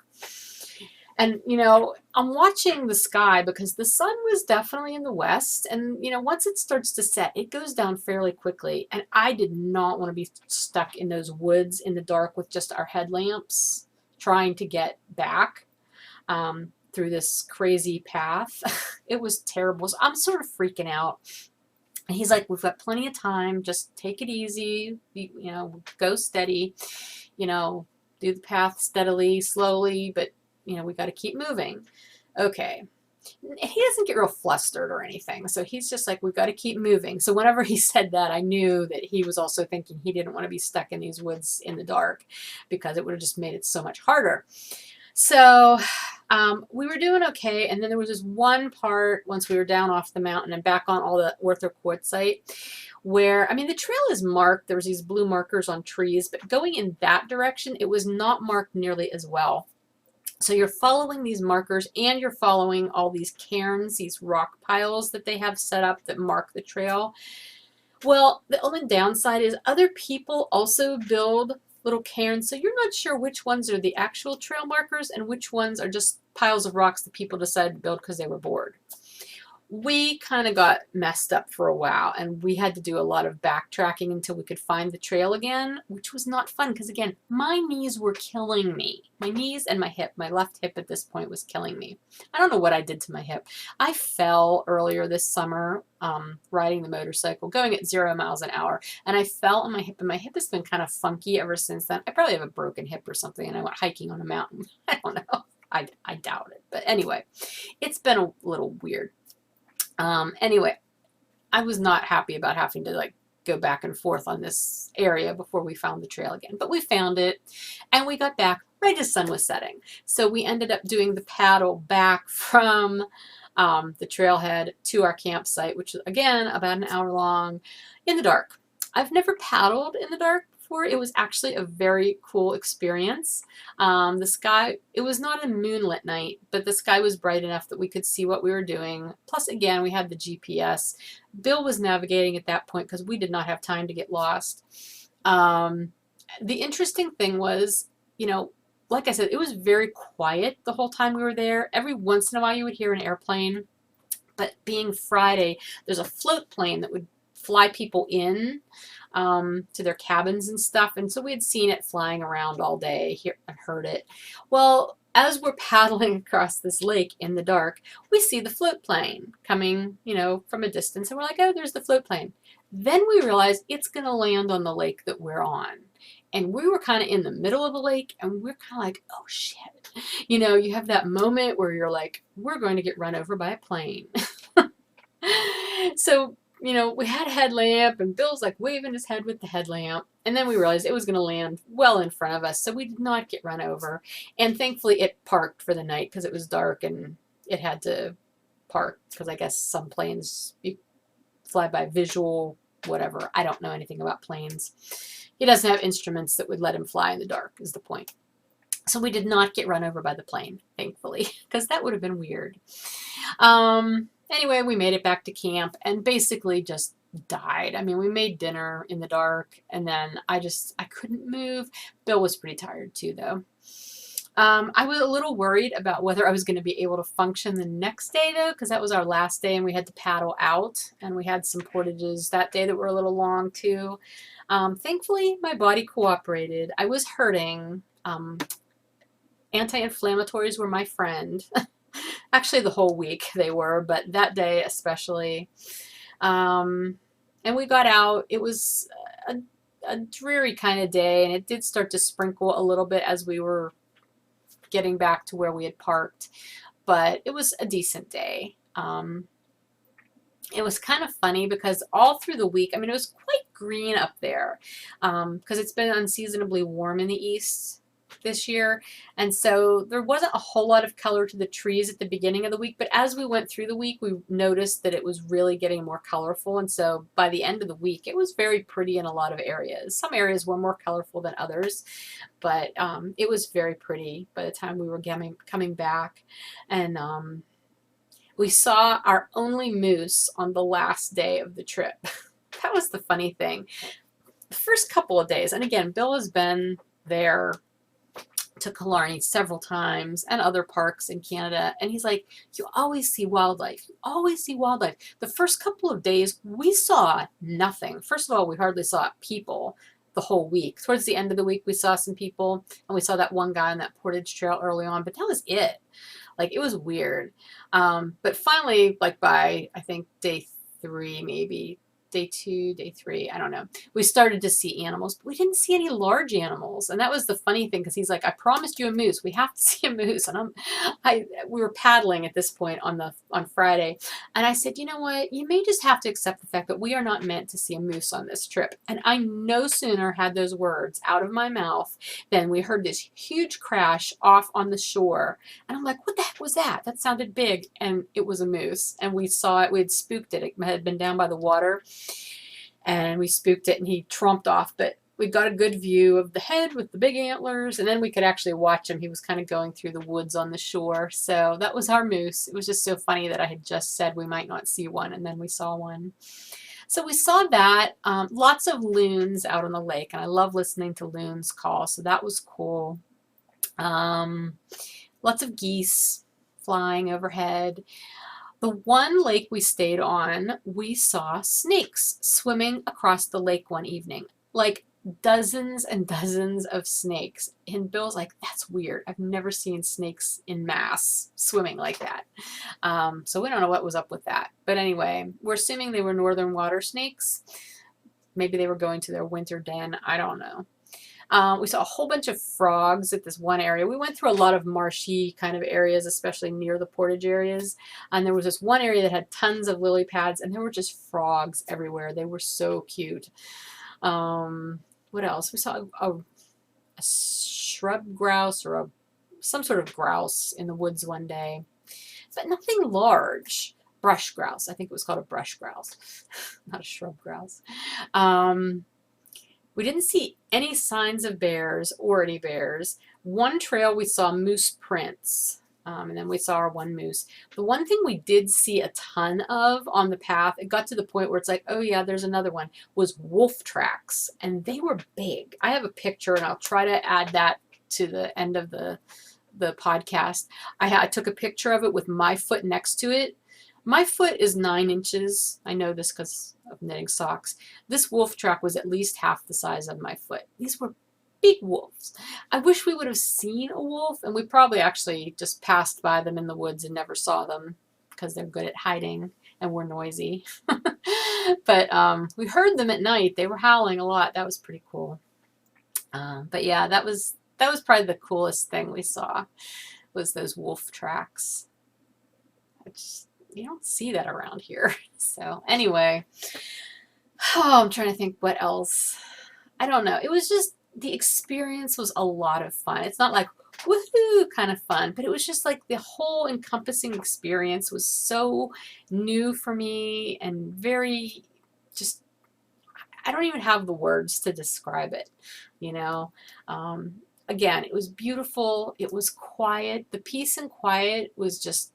Speaker 1: And, you know, I'm watching the sky because the sun was definitely in the west. And, you know, once it starts to set, it goes down fairly quickly. And I did not want to be stuck in those woods in the dark with just our headlamps trying to get back through this crazy path. It was terrible. So I'm sort of freaking out. And he's like, we've got plenty of time. Just take it easy. You know, go steady. You know, do the path steadily, slowly, but you know, we got to keep moving. Okay. He doesn't get real flustered or anything. So he's just like, we've got to keep moving. So whenever he said that, I knew that he was also thinking he didn't want to be stuck in these woods in the dark, because it would have just made it so much harder. So we were doing okay. And then there was this one part, once we were down off the mountain and back on all the orthoquartzite, where, I mean, the trail is marked. There was these blue markers on trees, but going in that direction, it was not marked nearly as well. So you're following these markers, and you're following all these cairns, these rock piles that they have set up that mark the trail. Well, the only downside is other people also build little cairns, so you're not sure which ones are the actual trail markers and which ones are just piles of rocks that people decided to build because they were bored. We kind of got messed up for a while, and we had to do a lot of backtracking until we could find the trail again, which was not fun because, again, my knees were killing me. My knees and my hip, my left hip at this point was killing me. I don't know what I did to my hip. I fell earlier this summer riding the motorcycle, going at 0 miles an hour, and I fell on my hip, and my hip has been kind of funky ever since then. I probably have a broken hip or something, and I went hiking on a mountain. I don't know. I doubt it. But anyway, it's been a little weird. Anyway, I was not happy about having to like go back and forth on this area before we found the trail again, but we found it, and we got back right as sun was setting. So we ended up doing the paddle back from the trailhead to our campsite, which is again about an hour long in the dark. I've never paddled in the dark before. It was actually a very cool experience. The sky, it was not a moonlit night, but the sky was bright enough that we could see what we were doing. Plus, again, we had the GPS. Bill was navigating at that point because we did not have time to get lost. The interesting thing was, you know, like I said, it was very quiet the whole time we were there. Every once in a while you would hear an airplane, but being Friday, there's a float plane that would fly people in to their cabins and stuff. And so we had seen it flying around all day here and heard it. Well, as we're paddling across this lake in the dark, we see the float plane coming, you know, from a distance. And we're like, oh, there's the float plane. Then we realize it's going to land on the lake that we're on. And we were kind of in the middle of the lake, and we're kind of like, oh, shit. You know, you have that moment where you're like, we're going to get run over by a plane. So, you know, we had a headlamp, and Bill's like waving his head with the headlamp. And then we realized it was going to land well in front of us, so we did not get run over. And thankfully, it parked for the night because it was dark, and it had to park because I guess some planes, you fly by visual, whatever. I don't know anything about planes. He doesn't have instruments that would let him fly in the dark, is the point. So we did not get run over by the plane, thankfully, because that would have been weird. Anyway, we made it back to camp and basically just died. I mean, we made dinner in the dark, and then I couldn't move. Bill was pretty tired too, though. I was a little worried about whether I was going to be able to function the next day, though, because that was our last day, and we had to paddle out, and we had some portages that day that were a little long, too. Thankfully, my body cooperated. I was hurting. Anti-inflammatories were my friend. Actually, the whole week they were, but that day especially. And we got out. It was a dreary kind of day, and it did start to sprinkle a little bit as we were getting back to where we had parked, but it was a decent day. It was kind of funny because all through the week, I mean, it was quite green up there because it's been unseasonably warm in the east this year. And so there wasn't a whole lot of color to the trees at the beginning of the week. But as we went through the week, we noticed that it was really getting more colorful. And so by the end of the week, it was very pretty in a lot of areas. Some areas were more colorful than others, but it was very pretty by the time we were coming back. And we saw our only moose on the last day of the trip. That was the funny thing. The first couple of days, and again, Bill has been there to Killarney several times and other parks in Canada, and he's like, you always see wildlife. You always see wildlife. The first couple of days, we saw nothing. First of all, we hardly saw people the whole week. Towards the end of the week, we saw some people, and we saw that one guy on that portage trail early on, but that was it. Like, it was weird. But finally, like by, I think, day 3, maybe, day 2, day 3, I don't know, we started to see animals, but we didn't see any large animals. And that was the funny thing, because he's like, I promised you a moose. We have to see a moose. And we were paddling at this point on Friday. And I said, you know what? You may just have to accept the fact that we are not meant to see a moose on this trip. And I no sooner had those words out of my mouth than we heard this huge crash off on the shore. And I'm like, what the heck was that? That sounded big. And it was a moose. And we saw it. We had spooked it. It had been down by the water. And we spooked it, and he tromped off. But we got a good view of the head with the big antlers, and then we could actually watch him. He was kind of going through the woods on the shore. So that was our moose. It was just so funny that I had just said we might not see one, and then we saw one. So we saw that. Lots of loons out on the lake, and I love listening to loons call, so that was cool. Lots of geese flying overhead. The one lake we stayed on, we saw snakes swimming across the lake one evening. Like dozens and dozens of snakes. And Bill's like, that's weird. I've never seen snakes in mass swimming like that. So we don't know what was up with that. But anyway, we're assuming they were northern water snakes. Maybe they were going to their winter den. I don't know. We saw a whole bunch of frogs at this one area. We went through a lot of marshy kind of areas, especially near the portage areas. And there was this one area that had tons of lily pads, and there were just frogs everywhere. They were so cute. What else? We saw a shrub grouse or some sort of grouse in the woods one day. but nothing large. Brush grouse. I think it was called a brush grouse, not a shrub grouse. We didn't see any signs of bears or any bears. One trail we saw moose prints. And then we saw our one moose. The one thing we did see a ton of on the path, it got to the point where it's like, oh yeah, there's another one, was wolf tracks. And they were big. I have a picture, and I'll try to add that to the end of the podcast. I took a picture of it with my foot next to it. My foot is 9 inches. I know this because of knitting socks. This wolf track was at least half the size of my foot. These were big wolves. I wish we would have seen a wolf, and we probably actually just passed by them in the woods and never saw them because they're good at hiding and we're noisy. But we heard them at night. They were howling a lot. That was pretty cool. But yeah, that was probably the coolest thing we saw, was those wolf tracks. You don't see that around here. So anyway, I'm trying to think what else. I don't know. It was just, the experience was a lot of fun. It's not like woohoo kind of fun, but it was just like the whole encompassing experience was so new for me and very just, I don't even have the words to describe it, you know. Again, it was beautiful. It was quiet. The peace and quiet was just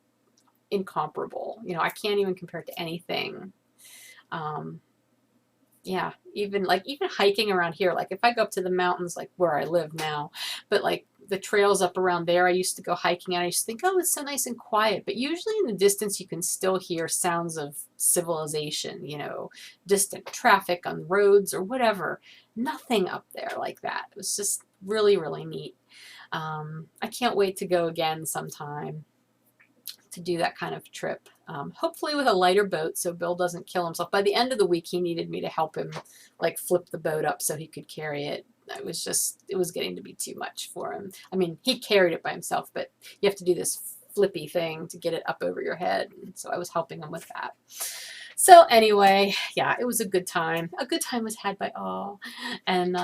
Speaker 1: incomparable. You know, I can't even compare it to anything. Yeah, even hiking around here, like if I go up to the mountains, like where I live now, but like the trails up around there, I used to go hiking and I used to think, oh, it's so nice and quiet. But usually in the distance, you can still hear sounds of civilization, you know, distant traffic on roads or whatever. Nothing up there like that. It was just really, really neat. I can't wait to go again sometime to do that kind of trip. Hopefully with a lighter boat so Bill doesn't kill himself. By the end of the week, he needed me to help him like flip the boat up so he could carry it. It was getting to be too much for him. I mean, he carried it by himself, but you have to do this flippy thing to get it up over your head. And so I was helping him with that. So anyway, yeah, it was a good time. A good time was had by all. And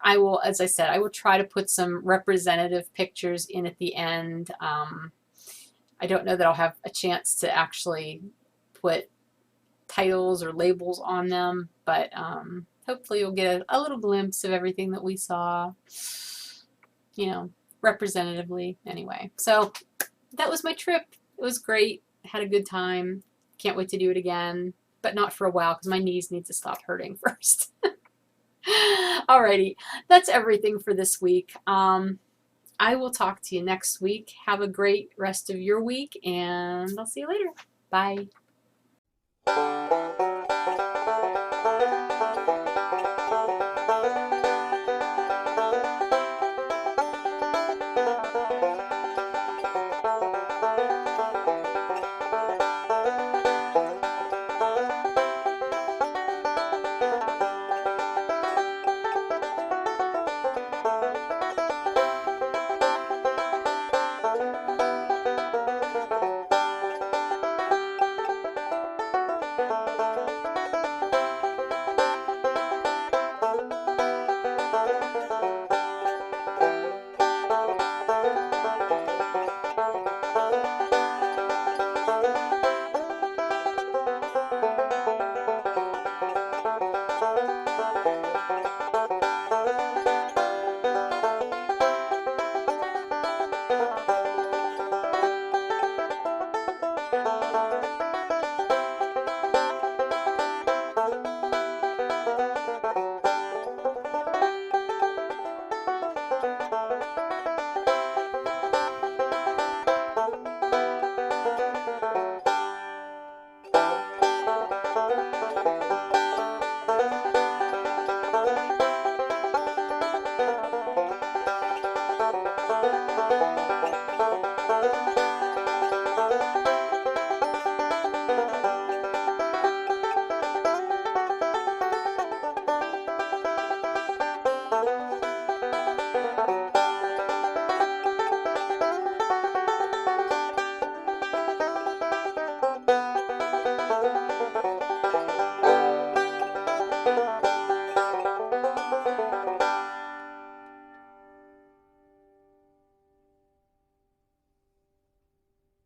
Speaker 1: I will, as I said, I will try to put some representative pictures in at the end. I don't know that I'll have a chance to actually put titles or labels on them, but hopefully you'll get a little glimpse of everything that we saw, you know, representatively anyway. So that was my trip. It was great. Had a good time. Can't wait to do it again, but not for a while because my knees need to stop hurting first. Alrighty, that's everything for this week. I will talk to you next week. Have a great rest of your week, and I'll see you later. Bye.